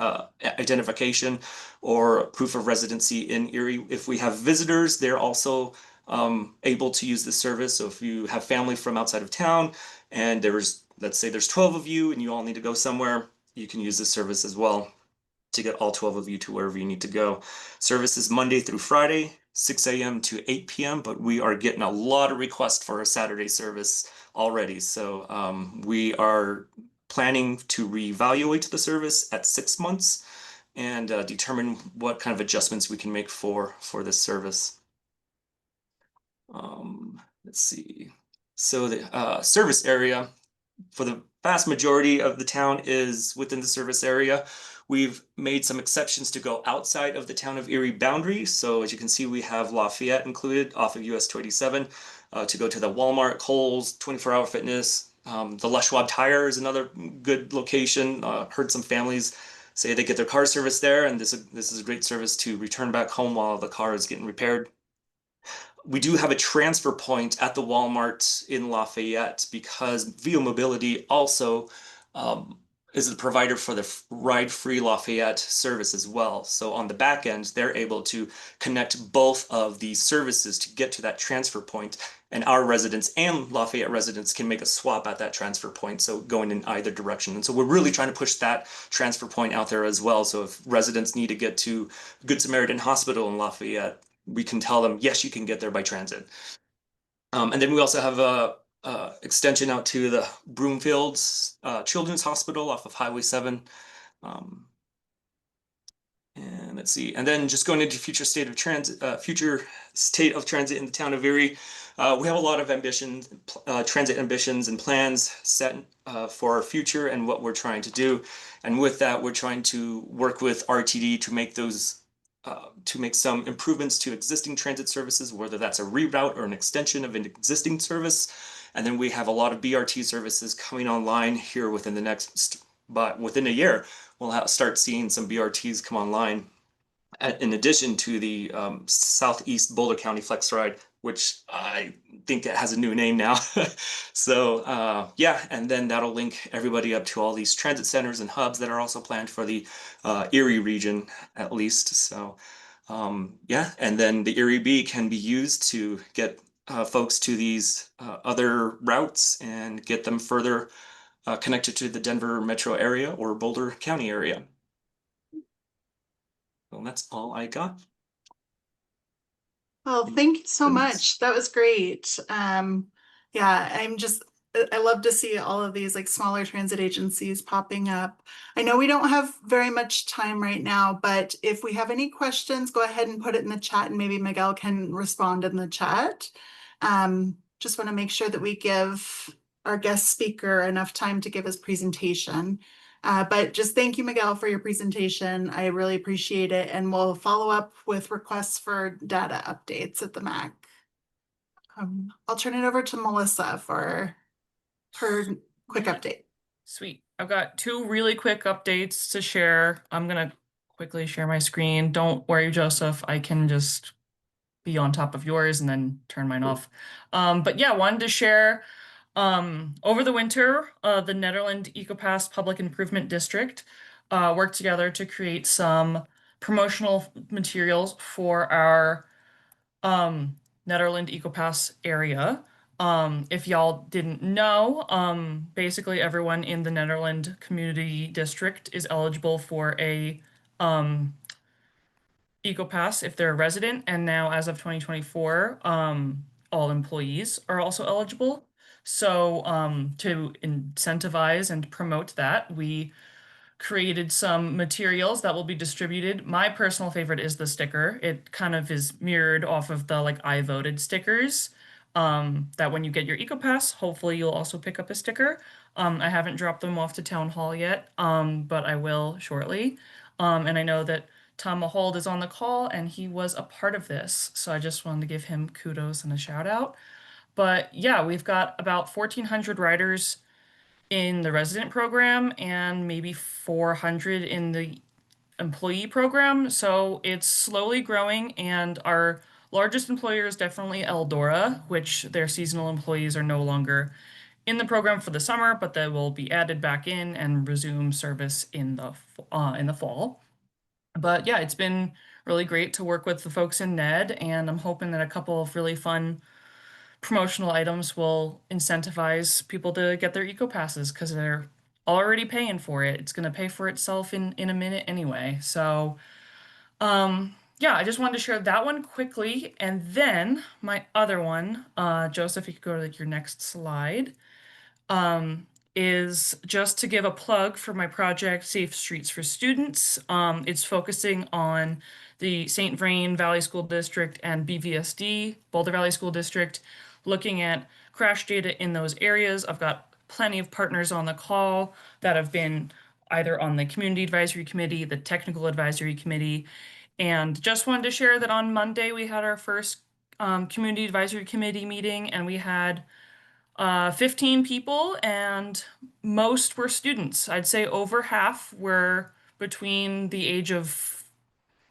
identification or proof of residency in Erie. If we have visitors, they're also able to use this service. So if you have family from outside of town and let's say there's 12 of you and you all need to go somewhere, you can use this service as well to get all 12 of you to wherever you need to go. Service is Monday through Friday, 6 a.m. to 8 p.m., but we are getting a lot of requests for a Saturday service already. So we are planning to reevaluate the service at 6 months and determine what kind of adjustments we can make for this service. Let's see. So the service area for the vast majority of the town is within the service area. We've made some exceptions to go outside of the town of Erie boundary. So as you can see, we have Lafayette included off of US 287 to go to the Walmart, Kohl's, 24-Hour Fitness. The Les Schwab Tire is another good location. Heard some families say they get their car service there, and this is a great service to return back home while the car is getting repaired. We do have a transfer point at the Walmart in Lafayette because Via Mobility also is the provider for the Ride Free Lafayette service as well. So on the back end, they're able to connect both of these services to get to that transfer point, and our residents and Lafayette residents can make a swap at that transfer point, so going in either direction. And so we're really trying to push that transfer point out there as well. So if residents need to get to Good Samaritan Hospital in Lafayette, we can tell them, yes, you can get there by transit. And then we also have a extension out to the Broomfields Children's Hospital off of Highway 7. And let's see, and then just going into future state of transit in the town of Erie. We have a lot of ambitions, transit ambitions and plans set for our future and what we're trying to do. And with that, we're trying to work with RTD to make those to make some improvements to existing transit services, whether that's a reroute or an extension of an existing service. And then we have a lot of BRT services coming online here within the next, but within a year, we'll start seeing some BRTs come online. In addition to the Southeast Boulder County Flex Ride, which I think it has a new name now. So yeah, and then that'll link everybody up to all these transit centers and hubs that are also planned for the Erie region, at least. So yeah, and then the Erie B can be used to get folks to these other routes and get them further connected to the Denver metro area or Boulder County area. Well, that's all I got. Well, thank you so much. That was great. Yeah, I love to see all of these like smaller transit agencies popping up. I know we don't have very much time right now, but if we have any questions, go ahead and put it in the chat and maybe Miguel can respond in the chat. Just want to make sure that we give our guest speaker enough time to give his presentation. But just thank you, Miguel, for your presentation. I really appreciate it. And we'll follow up with requests for data updates at the MAC. I'll turn it over to Melissa for her quick update. Sweet. I've got 2 really quick updates to share. I'm going to quickly share my screen. Don't worry, Joseph. I can just be on top of yours and then turn mine off. But yeah, wanted to share over the winter, the Nederland EcoPass Public Improvement District worked together to create some promotional materials for our Nederland EcoPass area. If y'all didn't know, basically everyone in the Nederland Community District is eligible for a EcoPass if they're a resident, and now as of 2024, all employees are also eligible. So to incentivize and promote that, we created some materials that will be distributed. My personal favorite is the sticker. It kind of is mirrored off of the like I voted stickers, that when you get your EcoPass, hopefully you'll also pick up a sticker. I haven't dropped them off to Town Hall yet, but I will shortly. And I know that Tom Mahold is on the call and he was a part of this. So I just wanted to give him kudos and a shout out. But yeah, we've got about 1,400 riders in the resident program and maybe 400 in the employee program. So it's slowly growing, and our largest employer is definitely Eldora, which their seasonal employees are no longer in the program for the summer, but they will be added back in and resume service in the fall. But yeah, it's been really great to work with the folks in NED, and I'm hoping that a couple of really fun promotional items will incentivize people to get their EcoPasses because they're already paying for it. It's going to pay for itself in a minute anyway. So yeah, I just wanted to share that one quickly. And then my other one, Joseph, you could go to like your next slide, is just to give a plug for my project, Safe Streets for Students. It's focusing on the St. Vrain Valley School District and BVSD, Boulder Valley School District, looking at crash data in those areas. I've got plenty of partners on the call that have been either on the Community Advisory Committee, the Technical Advisory Committee, and just wanted to share that on Monday we had our first Community Advisory Committee meeting, and we had 15 people, and most were students. I'd say over half were between the age of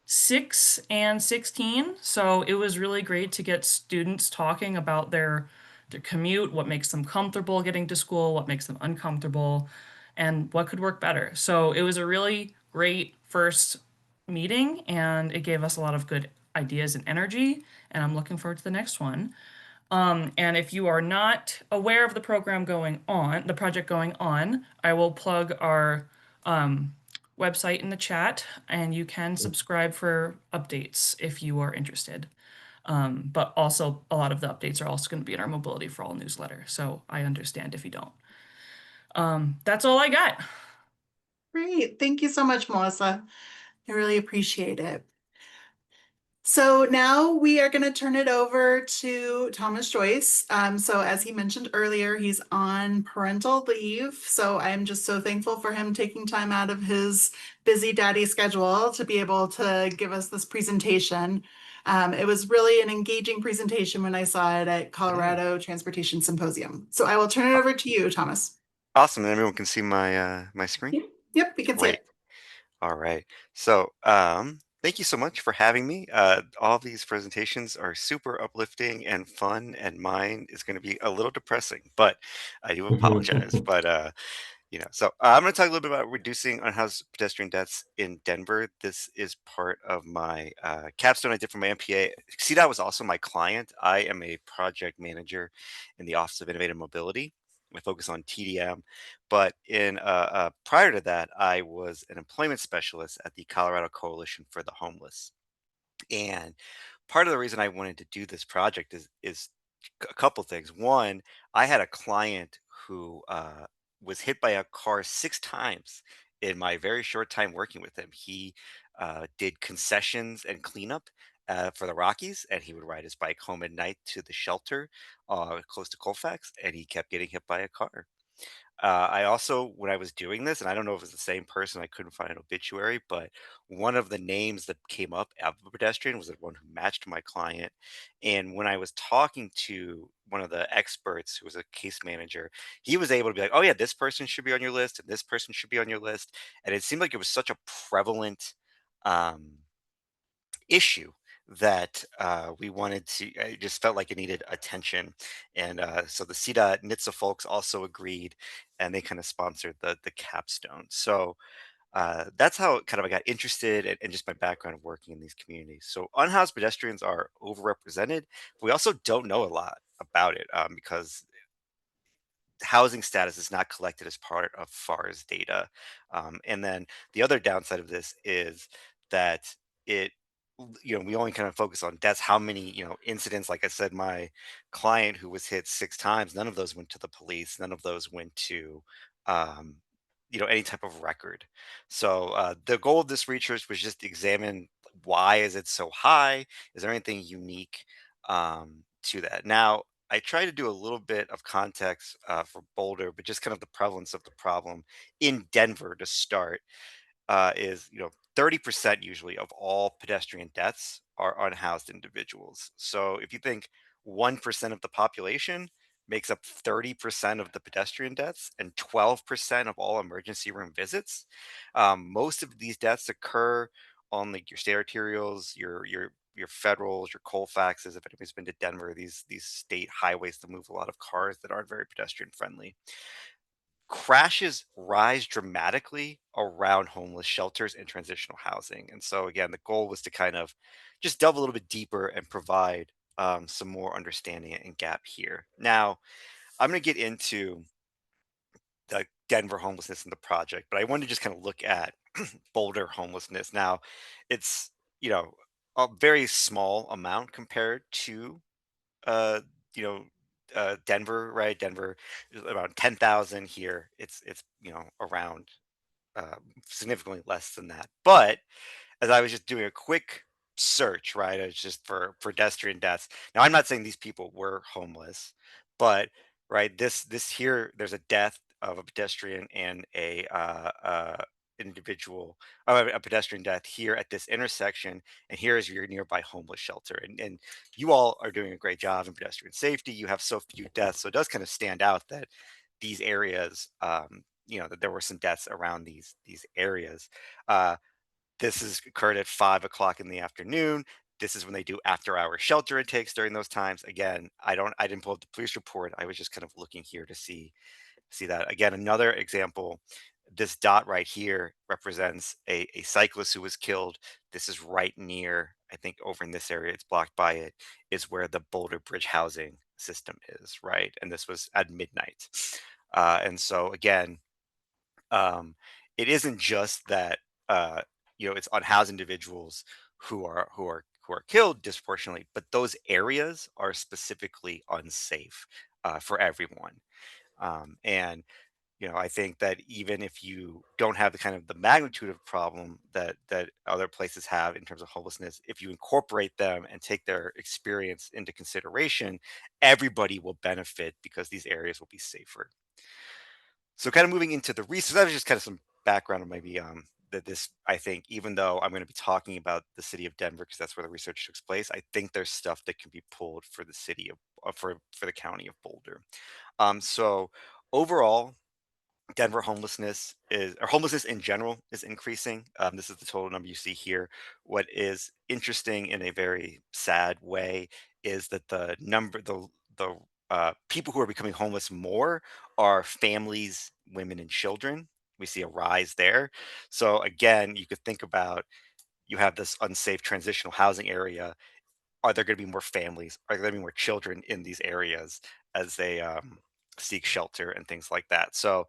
6 and 16. So it was really great to get students talking about their commute, what makes them comfortable getting to school, what makes them uncomfortable. and what could work better. So it was a really great first meeting, and it gave us a lot of good ideas and energy, and I'm looking forward to the next one. And if you are not aware of the program going on, the project going on, I will plug our website in the chat, and you can subscribe for updates if you are interested. But also, a lot of the updates are also going to be in our Mobility for All newsletter, so I understand if you don't. That's all I got. Great. Thank you so much, Melissa. I really appreciate it. So now we are going to turn it over to Thomas Joyce. So as he mentioned earlier, he's on parental leave. So I'm just so thankful for him taking time out of his busy daddy schedule to be able to give us this presentation. It was really an engaging presentation when I saw it at Colorado Transportation Symposium. So I will turn it over to you, Thomas. Awesome. And everyone can see my my screen. Yep, we can see Great. it. All right. So, thank you so much for having me. All these presentations are super uplifting and fun, and mine is going to be a little depressing, but I do apologize. But so I'm going to talk a little bit about reducing unhoused pedestrian deaths in Denver. This is part of my capstone I did for my MPA. CDOT was also my client. I am a project manager in the Office of Innovative Mobility. I focus on TDM, but in prior to that, I was an employment specialist at the Colorado Coalition for the Homeless. And part of the reason I wanted to do this project is a couple things. One, I had a client who was hit by a car 6 times in my very short time working with him. He did concessions and cleanup for the Rockies, and he would ride his bike home at night to the shelter close to Colfax, and he kept getting hit by a car. I also, when I was doing this, and I don't know if it's the same person, I couldn't find an obituary, but one of the names that came up of a pedestrian was the one who matched my client. And when I was talking to one of the experts who was a case manager, he was able to be like, oh, yeah, this person should be on your list, and this person should be on your list. And it seemed like it was such a prevalent um, issue that we wanted to, I just felt like it needed attention. And so the CDOT NHTSA folks also agreed, and they kind of sponsored the capstone. So that's how kind of I got interested and just my background of working in these communities. So unhoused pedestrians are overrepresented. We also don't know a lot about it because housing status is not collected as part of FARS data. And then the other downside of this is that it, we only kind of focus on deaths, how many, incidents. Like I said, my client who was hit 6 times, none of those went to the police, none of those went to, um, any type of record. So the goal of this research was just to examine why is it so high? Is there anything unique to that? Now, I try to do a little bit of context for Boulder, but just kind of the prevalence of the problem in Denver to start is 30% usually of all pedestrian deaths are unhoused individuals. So if you think 1% of the population makes up 30% of the pedestrian deaths and 12% of all emergency room visits, most of these deaths occur on like your state arterials, your federals, your Colfaxes. If anybody's been to Denver, these state highways that move a lot of cars that aren't very pedestrian friendly. Crashes rise dramatically around homeless shelters and transitional housing. And so again, the goal was to kind of just delve a little bit deeper and provide some more understanding and gap here. Now, I'm going to get into the Denver homelessness in the project, but I wanted to just kind of look at Boulder homelessness. Now, it's, a very small amount compared to uh, you know, Denver, right? Denver is around 10,000 here. It's around significantly less than that. But as I was just doing a quick search, right, it's just for pedestrian deaths. Now, I'm not saying these people were homeless, but right, this here, there's a death of a pedestrian and a individual, a pedestrian death here at this intersection, and here is your nearby homeless shelter. And you all are doing a great job in pedestrian safety. You have so few deaths, so it does kind of stand out that these areas, that there were some deaths around these areas. Uh, this has occurred at 5 o'clock in the afternoon. This is when they do after-hour shelter intakes during those times. Again, I didn't pull up the police report. I was just kind of looking here to see See that again, another example. This dot right here represents a cyclist who was killed. This is right near, I think over in this area, it's blocked by it, is where the Boulder Bridge housing system is, right? And this was at midnight. And so again, it isn't just that it's unhoused individuals who are killed disproportionately, but those areas are specifically unsafe for everyone. And I think that even if you don't have the kind of the magnitude of problem that other places have in terms of homelessness, if you incorporate them and take their experience into consideration, everybody will benefit because these areas will be safer. So kind of moving into the research, that was just kind of some background on maybe that this, I think, even though I'm going to be talking about the city of Denver because that's where the research takes place, I think there's stuff that can be pulled for the city of for the county of Boulder. So overall, Denver homelessness in general is increasing. This is the total number you see here. What is interesting in a very sad way is that the people who are becoming homeless more are families, women, and children. We see a rise there. So again, you could think about you have this unsafe transitional housing area. Are there going to be more families? Are there going to be more children in these areas as they seek shelter and things like that? So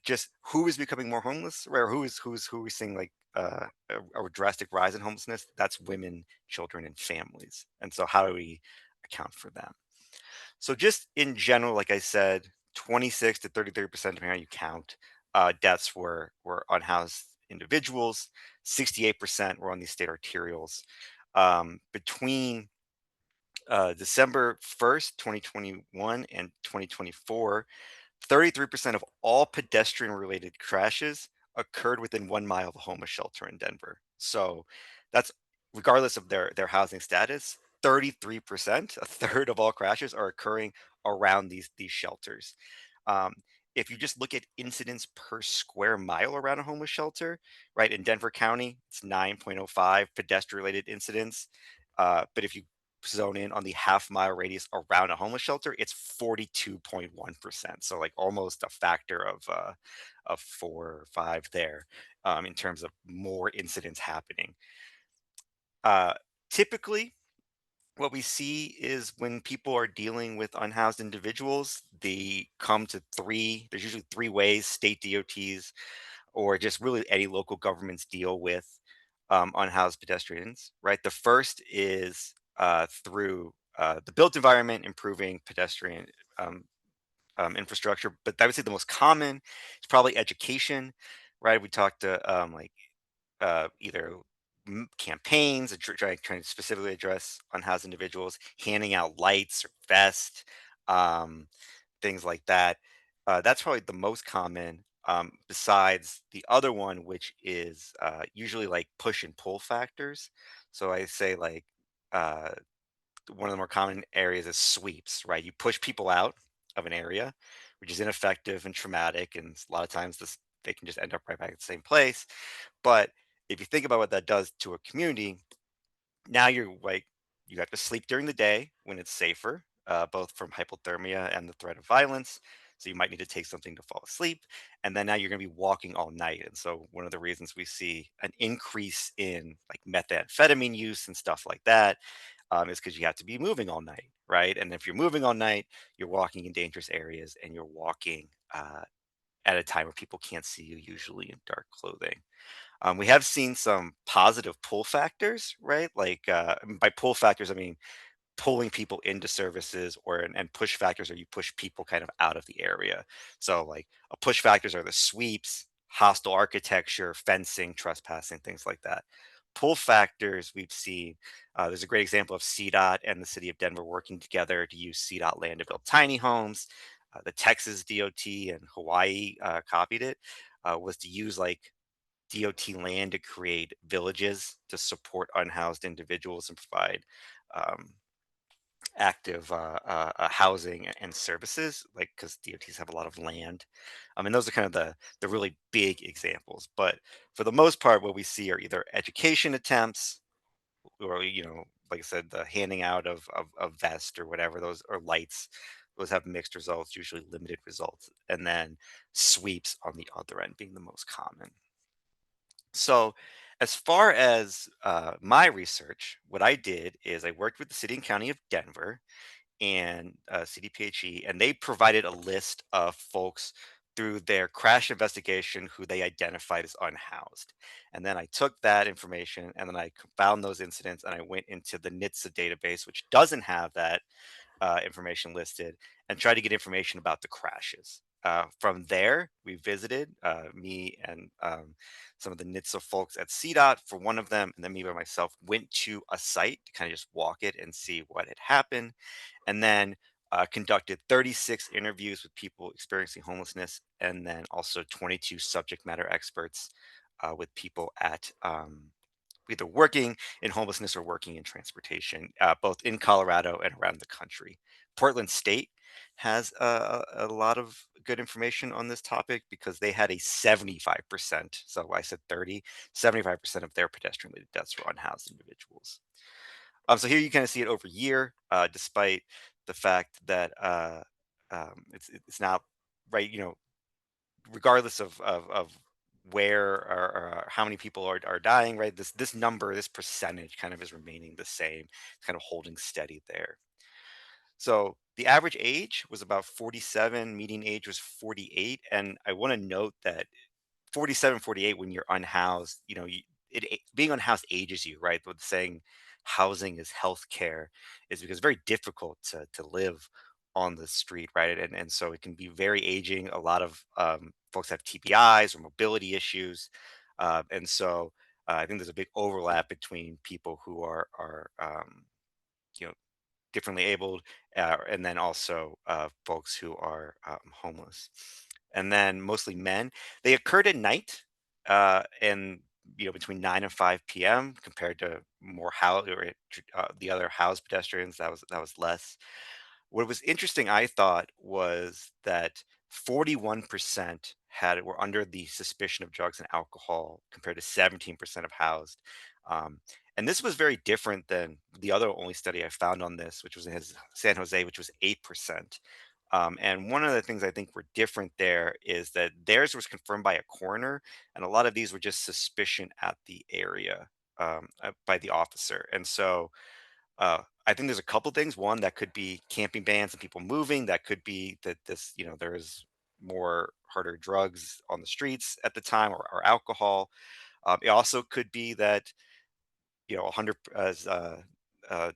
just who is becoming more homeless, or who are we seeing like a drastic rise in homelessness? That's women, children, and families. And so how do we account for them? So just in general, like I said, 26 to 33%, depending on how you count, deaths were unhoused individuals. 68% were on these state arterials. Between December 1st, 2021 and 2024, 33% of all pedestrian related crashes occurred within 1 mile of a homeless shelter in Denver. So that's regardless of their housing status, 33%, a third of all crashes are occurring around these shelters. Um, if you just look at incidents per square mile around a homeless shelter, right, in Denver County, it's 9.05 pedestrian related incidents. But if you zone in on the half-mile radius around a homeless shelter, it's 42.1%. So like almost a factor of 4 or 5 there in terms of more incidents happening. Typically, what we see is when people are dealing with unhoused individuals, they come to there's usually 3 ways state DOTs or just really any local governments deal with unhoused pedestrians, right? The first is through the built environment, improving pedestrian infrastructure. But I would say the most common is probably education, right? We talked to either campaigns, trying to specifically address unhoused individuals, handing out lights or vests, things like that. That's probably the most common. Besides the other one, which is usually like push and pull factors. So I say like one of the more common areas is sweeps, right? You push people out of an area, which is ineffective and traumatic, and a lot of times they can just end up right back at the same place. But if you think about what that does to a community, now you have to sleep during the day when it's safer, both from hypothermia and the threat of violence. So you might need to take something to fall asleep. And then now you're going to be walking all night. And so one of the reasons we see an increase in like methamphetamine use and stuff like that is because you have to be moving all night, right? And if you're moving all night, you're walking in dangerous areas and you're walking at a time where people can't see you, usually in dark clothing. We have seen some positive pull factors, right? Like by pull factors, I mean pulling people into services, and push factors are you push people kind of out of the area. So like a push factors are the sweeps, hostile architecture, fencing, trespassing, things like that. Pull factors we've seen, there's a great example of CDOT and the city of Denver working together to use CDOT land to build tiny homes. The Texas DOT and Hawaii copied it, was to use like DOT land to create villages to support unhoused individuals and provide active housing and services, like because DOTs have a lot of land. I mean, those are kind of the really big examples. But for the most part, what we see are either education attempts, or like I said, the handing out of vest or whatever those or lights, Those have mixed results, usually limited results, and then sweeps on the other end being the most common. So, as far as my research, what I did is I worked with the city and county of Denver and CDPHE, and they provided a list of folks through their crash investigation who they identified as unhoused. And then I took that information and then I found those incidents and I went into the NHTSA database, which doesn't have that information listed, and tried to get information about the crashes. From there, we visited, me and some of the NHTSA folks at CDOT for one of them, and then me by myself went to a site to kind of just walk it and see what had happened, and then conducted 36 interviews with people experiencing homelessness, and then also 22 subject matter experts with people at either working in homelessness or working in transportation, both in Colorado and around the country. Portland State has a lot of good information on this topic because they had a 75%, so I said 30, 75% of their pedestrian-related deaths were unhoused individuals. So here you kind of see it over year, despite the fact that it's not right, regardless of where or how many people are dying, right? This number, this percentage kind of is remaining the same. It's kind of holding steady there. So the average age was about 47, median age was 48. And I want to note that 47, 48, when you're unhoused, being unhoused ages you, right? With saying housing is healthcare is because it's very difficult to live on the street, right? And so it can be very aging. A lot of folks have TBIs or mobility issues. And so I think there's a big overlap between people who are you know, differently abled, and then also folks who are homeless. And then mostly men. They occurred at night, and between 9 and 5 p.m. compared to more the other housed pedestrians. That was less. What was interesting, I thought, was that 41% were under the suspicion of drugs and alcohol, compared to 17% of housed. And this was very different than the other only study I found on this, which was in San Jose, which was 8%. And one of the things I think were different there is that theirs was confirmed by a coroner, and a lot of these were just suspicion at the area by the officer. And so I think there's a couple things. One, that could be camping bans and people moving. That could be that there's more harder drugs on the streets at the time, or alcohol. It also could be that 100, as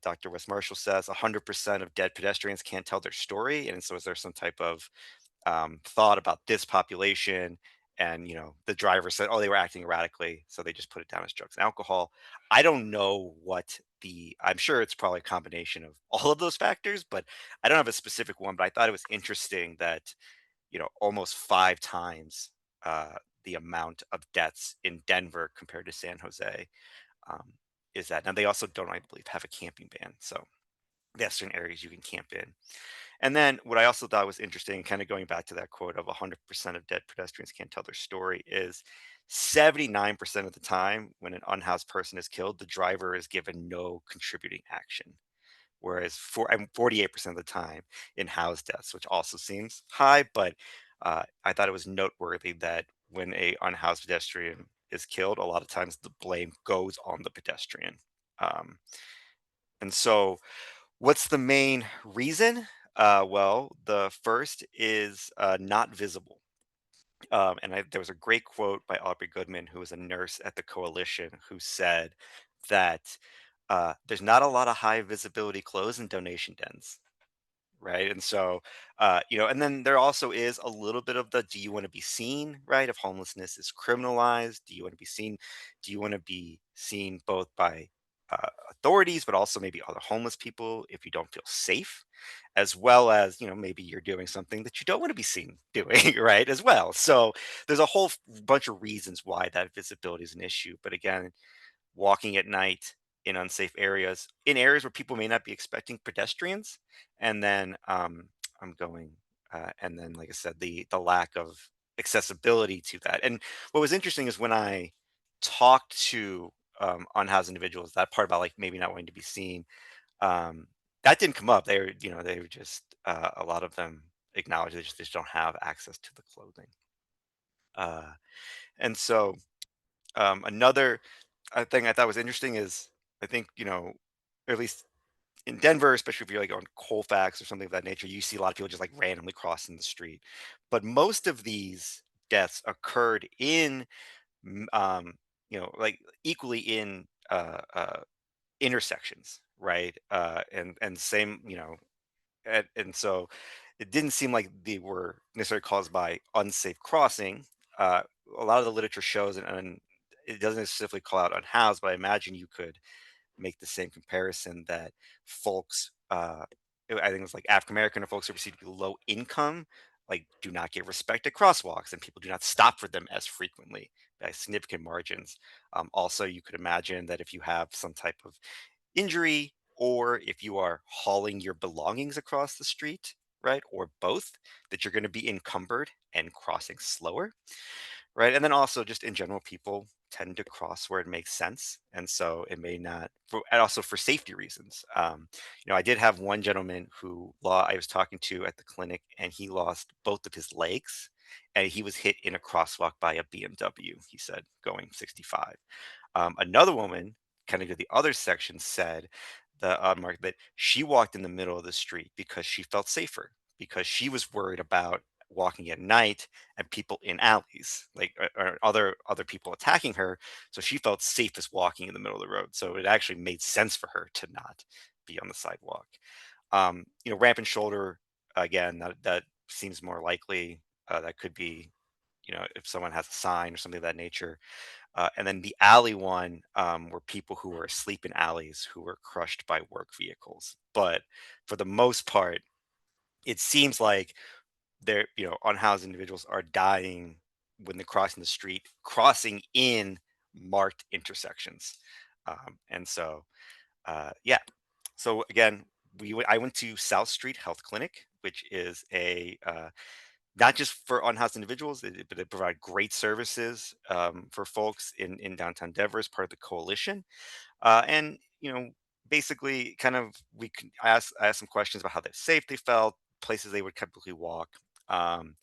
Dr. Wes Marshall says, 100% of dead pedestrians can't tell their story. And so is there some type of thought about this population? And the driver said, oh, they were acting erratically, so they just put it down as drugs and alcohol. I don't know I'm sure it's probably a combination of all of those factors, but I don't have a specific one. But I thought it was interesting that almost 5 times the amount of deaths in Denver compared to San Jose is that. Now they also don't, I believe, have a camping ban, so there's certain areas you can camp in. And then what I also thought was interesting, kind of going back to that quote of 100% of dead pedestrians can't tell their story, is 79% of the time when an unhoused person is killed, the driver is given no contributing action. Whereas 48% of the time in housed deaths, which also seems high, but I thought it was noteworthy that when a unhoused pedestrian is killed, a lot of times the blame goes on the pedestrian. And so what's the main reason? Well, the first is not visible. And there was a great quote by Aubrey Goodman, who was a nurse at the coalition, who said that there's not a lot of high visibility clothes in donation dens. Right. And so, and then there also is a little bit of do you want to be seen, right? If homelessness is criminalized, do you want to be seen? Do you want to be seen both by authorities, but also maybe other homeless people if you don't feel safe, as well as, maybe you're doing something that you don't want to be seen doing, right? As well. So there's a whole bunch of reasons why that visibility is an issue. But again, walking at night in unsafe areas, in areas where people may not be expecting pedestrians. And then and then, like I said, the lack of accessibility to that. And what was interesting is when I talked to unhoused individuals, that part about like maybe not wanting to be seen, that didn't come up. They were just a lot of them acknowledge they just don't have access to the clothing. And so another thing I thought was interesting is I think, or at least in Denver, especially if you're like on Colfax or something of that nature, you see a lot of people just like randomly crossing the street. But most of these deaths occurred in, like equally in intersections, right? And same, and so it didn't seem like they were necessarily caused by unsafe crossing. Uh, a lot of the literature shows, and it doesn't specifically call out unhoused, but I imagine you could make the same comparison that folks, I think it was like African American or folks who are perceived to be low income, like do not get respect at crosswalks, and people do not stop for them as frequently by significant margins. Also, you could imagine that if you have some type of injury, or if you are hauling your belongings across the street, right, or both, that you're going to be encumbered and crossing slower, right? And then also just in general, people tend to cross where it makes sense, and so it may not. And also for safety reasons. I did have one gentleman who I was talking to at the clinic, and he lost both of his legs, and he was hit in a crosswalk by a BMW. He said going 65. Another woman, kind of to the other section, said Mark, that she walked in the middle of the street because she felt safer, because she was worried about walking at night and people in alleys, like or other people attacking her. So she felt safest walking in the middle of the road. So it actually made sense for her to not be on the sidewalk. Ramp and shoulder, again, that seems more likely. That could be, if someone has a sign or something of that nature. And then the alley one were people who were asleep in alleys who were crushed by work vehicles. But for the most part, it seems like they're, unhoused individuals are dying when they're crossing the street, crossing in marked intersections. And so, yeah. So again, I went to South Street Health Clinic, which is a not just for unhoused individuals, but they provide great services for folks in downtown Denver as part of the coalition. And basically, kind of, I asked some questions about how safe they felt, places they would typically walk, um,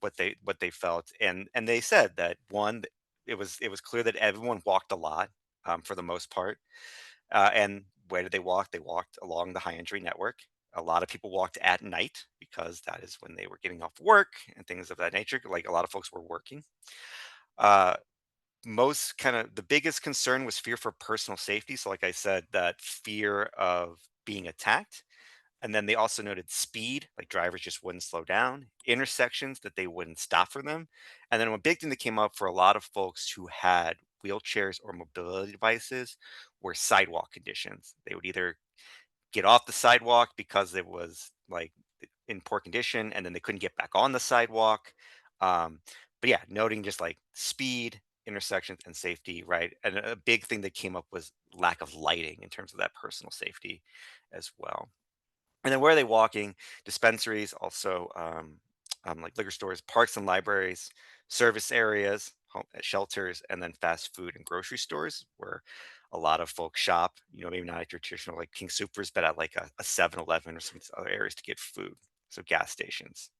what they felt, and they said that one, it was clear that everyone walked a lot for the most part. And where did they walk? They walked along the high entry network. A lot of people walked at night because that is when they were getting off work and things of that nature. Like a lot of folks were working. Uh, Most kind of the biggest concern was fear for personal safety. So, like I said, that fear of being attacked. And then they also noted speed, like drivers just wouldn't slow down, intersections that they wouldn't stop for them. And then one big thing that came up for a lot of folks who had wheelchairs or mobility devices were sidewalk conditions. They would either get off the sidewalk because it was like in poor condition, and then they couldn't get back on the sidewalk. Um, but yeah, noting just like speed, intersections, and safety, right? And a big thing that came up was lack of lighting in terms of that personal safety as well. And then where are they walking? Dispensaries, also like liquor stores, parks and libraries, service areas, shelters, and then fast food and grocery stores where a lot of folks shop. Maybe not at your traditional like King Supers, but at like a 7-Eleven or some of these other areas to get food. So gas stations.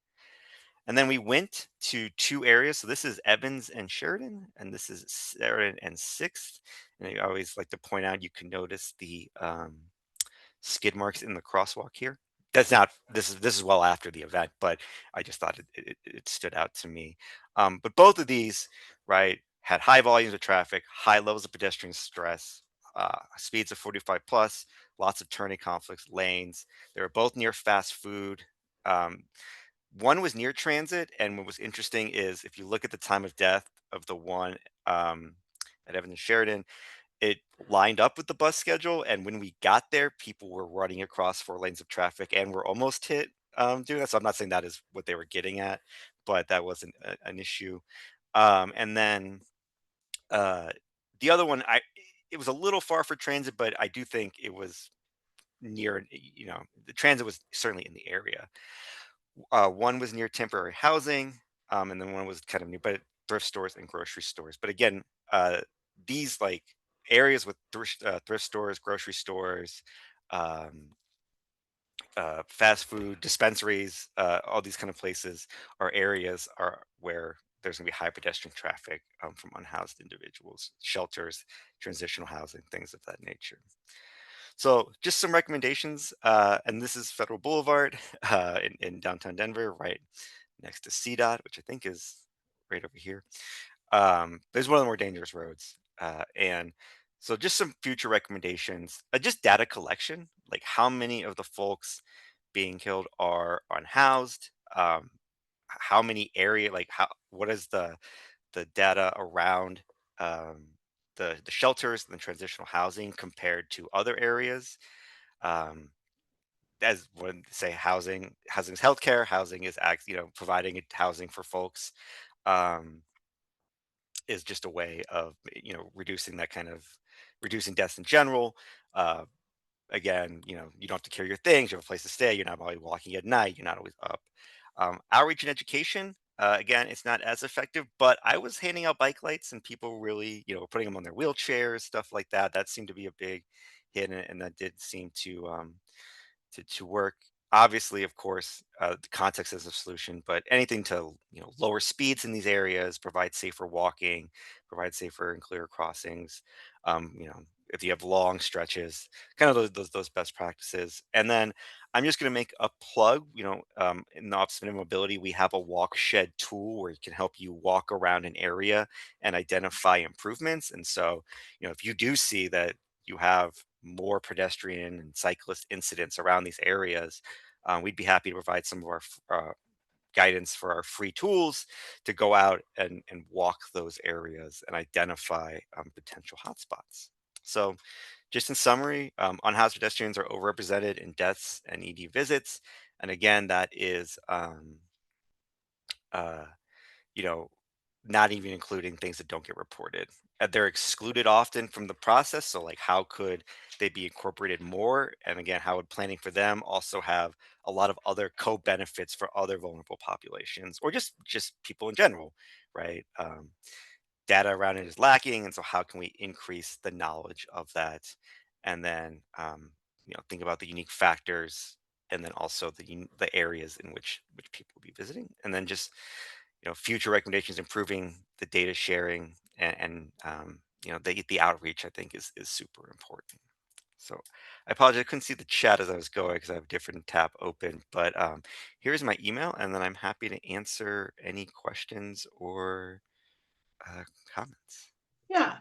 And then we went to two areas. So this is Evans and Sheridan, and this is Sheridan and 6th. And I always like to point out, you can notice the skid marks in the crosswalk here. That's not this is well after the event, but I just thought it stood out to me. But both of these, right, had high volumes of traffic, high levels of pedestrian stress, speeds of 45 plus, lots of turning conflicts, lanes. They were both near fast food. One was near transit, and what was interesting is if you look at the time of death of the one at Evans and Sheridan, it lined up with the bus schedule, and when we got there, people were running across 4 lanes of traffic and were almost hit doing that. So I'm not saying that is what they were getting at, but that was an issue. And then uh, the other one, it was a little far for transit, but I do think it was near. The transit was certainly in the area. One was near temporary housing, and then one was kind of near, but thrift stores and grocery stores. But again, these like areas with thrift stores, grocery stores, um, fast food dispensaries, all these kind of places or areas are where there's going to be high pedestrian traffic from unhoused individuals, shelters, transitional housing, things of that nature. So just some recommendations, and this is Federal Boulevard in downtown Denver, right next to CDOT, which I think is right over here. There's one of the more dangerous roads, and so just some future recommendations, just data collection, like how many of the folks being killed are unhoused, how many like what is the data around um, the shelters and the transitional housing compared to other areas. Um, as when they say housing is healthcare, housing is providing housing for folks. Um, is just a way of reducing that kind of reducing deaths in general. Uh, Again, you don't have to carry your things. You have a place to stay. You're not always walking at night. You're not always up. Outreach and education. Again, it's not as effective, but I was handing out bike lights and people really, were putting them on their wheelchairs, stuff like that. That seemed to be a big hit, and that did seem to work. Obviously, of course, the context is a solution, but anything to lower speeds in these areas, provide safer walking, provide safer and clearer crossings. If you have long stretches, kind of those best practices. And then I'm just going to make a plug. In the Office of Mobility, we have a walk shed tool where it can help you walk around an area and identify improvements. And so, if you do see that you have more pedestrian and cyclist incidents around these areas, we'd be happy to provide some of our guidance for our free tools to go out and walk those areas and identify potential hotspots. So, just in summary, unhoused pedestrians are overrepresented in deaths and ED visits. And again, that is, uh, you know, not even including things that don't get reported. They're excluded often from the process. So, like, how could they be incorporated more? And again, how would planning for them also have a lot of other co-benefits for other vulnerable populations or just people in general, right? Data around it is lacking, and so how can we increase the knowledge of that? And then, think about the unique factors, and then also the areas in which people will be visiting, and then just future recommendations, improving the data sharing and the outreach, I think is super important. So I apologize, I couldn't see the chat as I was going because I have a different tab open, but here's my email, and then I'm happy to answer any questions or uh, comments. Yeah.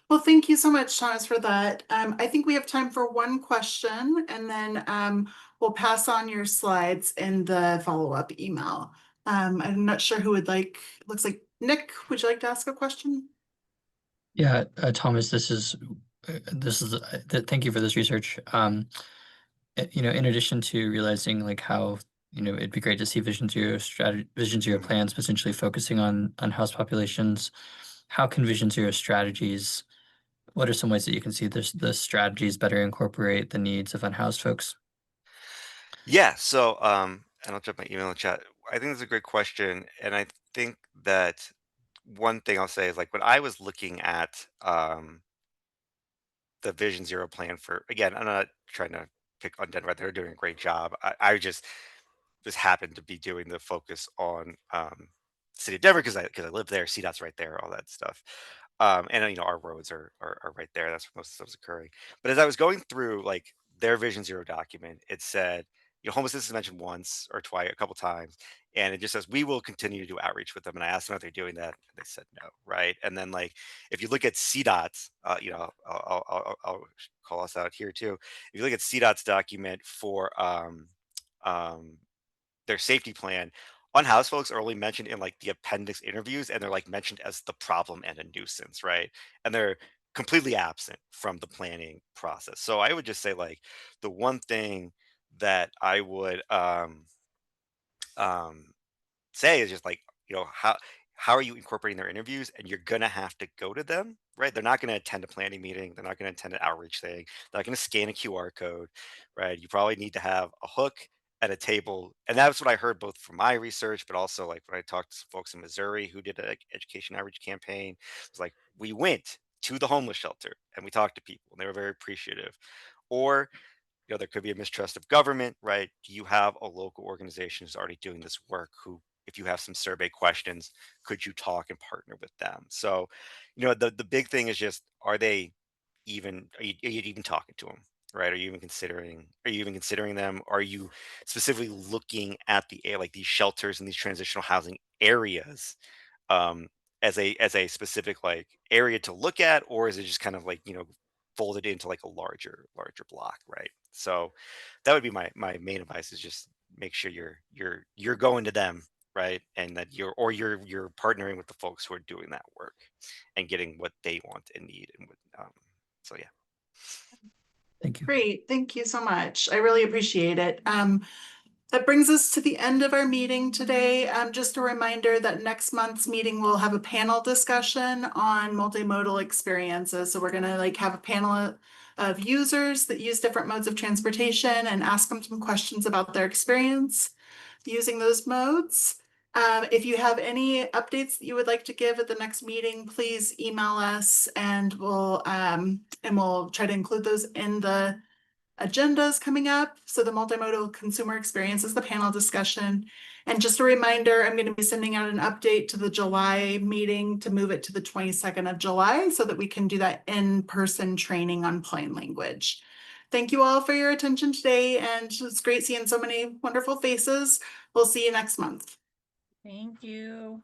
Well, thank you so much, Thomas, for that. I think we have time for one question, and then we'll pass on your slides in the follow-up email. I'm not sure who would like, looks like Nick, would you like to ask a question? Yeah, Thomas, thank you for this research. In addition to realizing like how, it'd be great to see Vision Zero plans potentially focusing on unhoused populations. How can Vision Zero strategies, what are some ways that you can see the strategies better incorporate the needs of unhoused folks? Yeah. So, and I'll drop my email in the chat. I think that's a great question, and I think that one thing I'll say is like when I was looking at the Vision Zero plan for, again, I'm not trying to pick on Denver. They're doing a great job. I just happened to be doing the focus on city of Denver because I live there. CDOT's right there, all that stuff. And our roads are right there. That's where most of the stuff's occurring. But as I was going through like their Vision Zero document, it said, homelessness is mentioned once or twice, a couple times, and it just says we will continue to do outreach with them. And I asked them if they're doing that, and they said no, right? And then like if you look at CDOT's, I'll call us out here too. If you look at CDOT's document for um, their safety plan, unhoused folks are only mentioned in like the appendix interviews, and they're like mentioned as the problem and a nuisance, right? And they're completely absent from the planning process. So I would just say like the one thing that I would um say is just like how are you incorporating their interviews, and you're gonna have to go to them, right? They're not gonna attend a planning meeting, they're not gonna attend an outreach thing, they're not gonna scan a QR code, right? You probably need to have a hook at a table, and that's what I heard both from my research, but also like when I talked to some folks in Missouri who did an education outreach campaign. It's like we went to the homeless shelter and we talked to people and they were very appreciative. Or there could be a mistrust of government, right? Do you have a local organization who's already doing this work who, if you have some survey questions, could you talk and partner with them? So, the big thing is just, are you even talking to them, right? Are you even considering them? Are you specifically looking at like these shelters and these transitional housing areas um, as a specific like area to look at, or is it just kind of like folded into like a larger block, right? So that would be my main advice, is just make sure you're going to them, right? And that you're partnering with the folks who are doing that work and getting what they want and need. And so yeah. Thank you. Great, thank you so much. I really appreciate it. That brings us to the end of our meeting today. Just a reminder that next month's meeting will have a panel discussion on multimodal experiences. So we're gonna have a panel of users that use different modes of transportation and ask them some questions about their experience using those modes. If you have any updates that you would like to give at the next meeting, please email us and we'll try to include those in the agendas coming up. So the multimodal consumer experience is the panel discussion. And just a reminder, I'm going to be sending out an update to the July meeting to move it to the 22nd of July so that we can do that in-person training on plain language. Thank you all for your attention today, and it's great seeing so many wonderful faces. We'll see you next month. Thank you.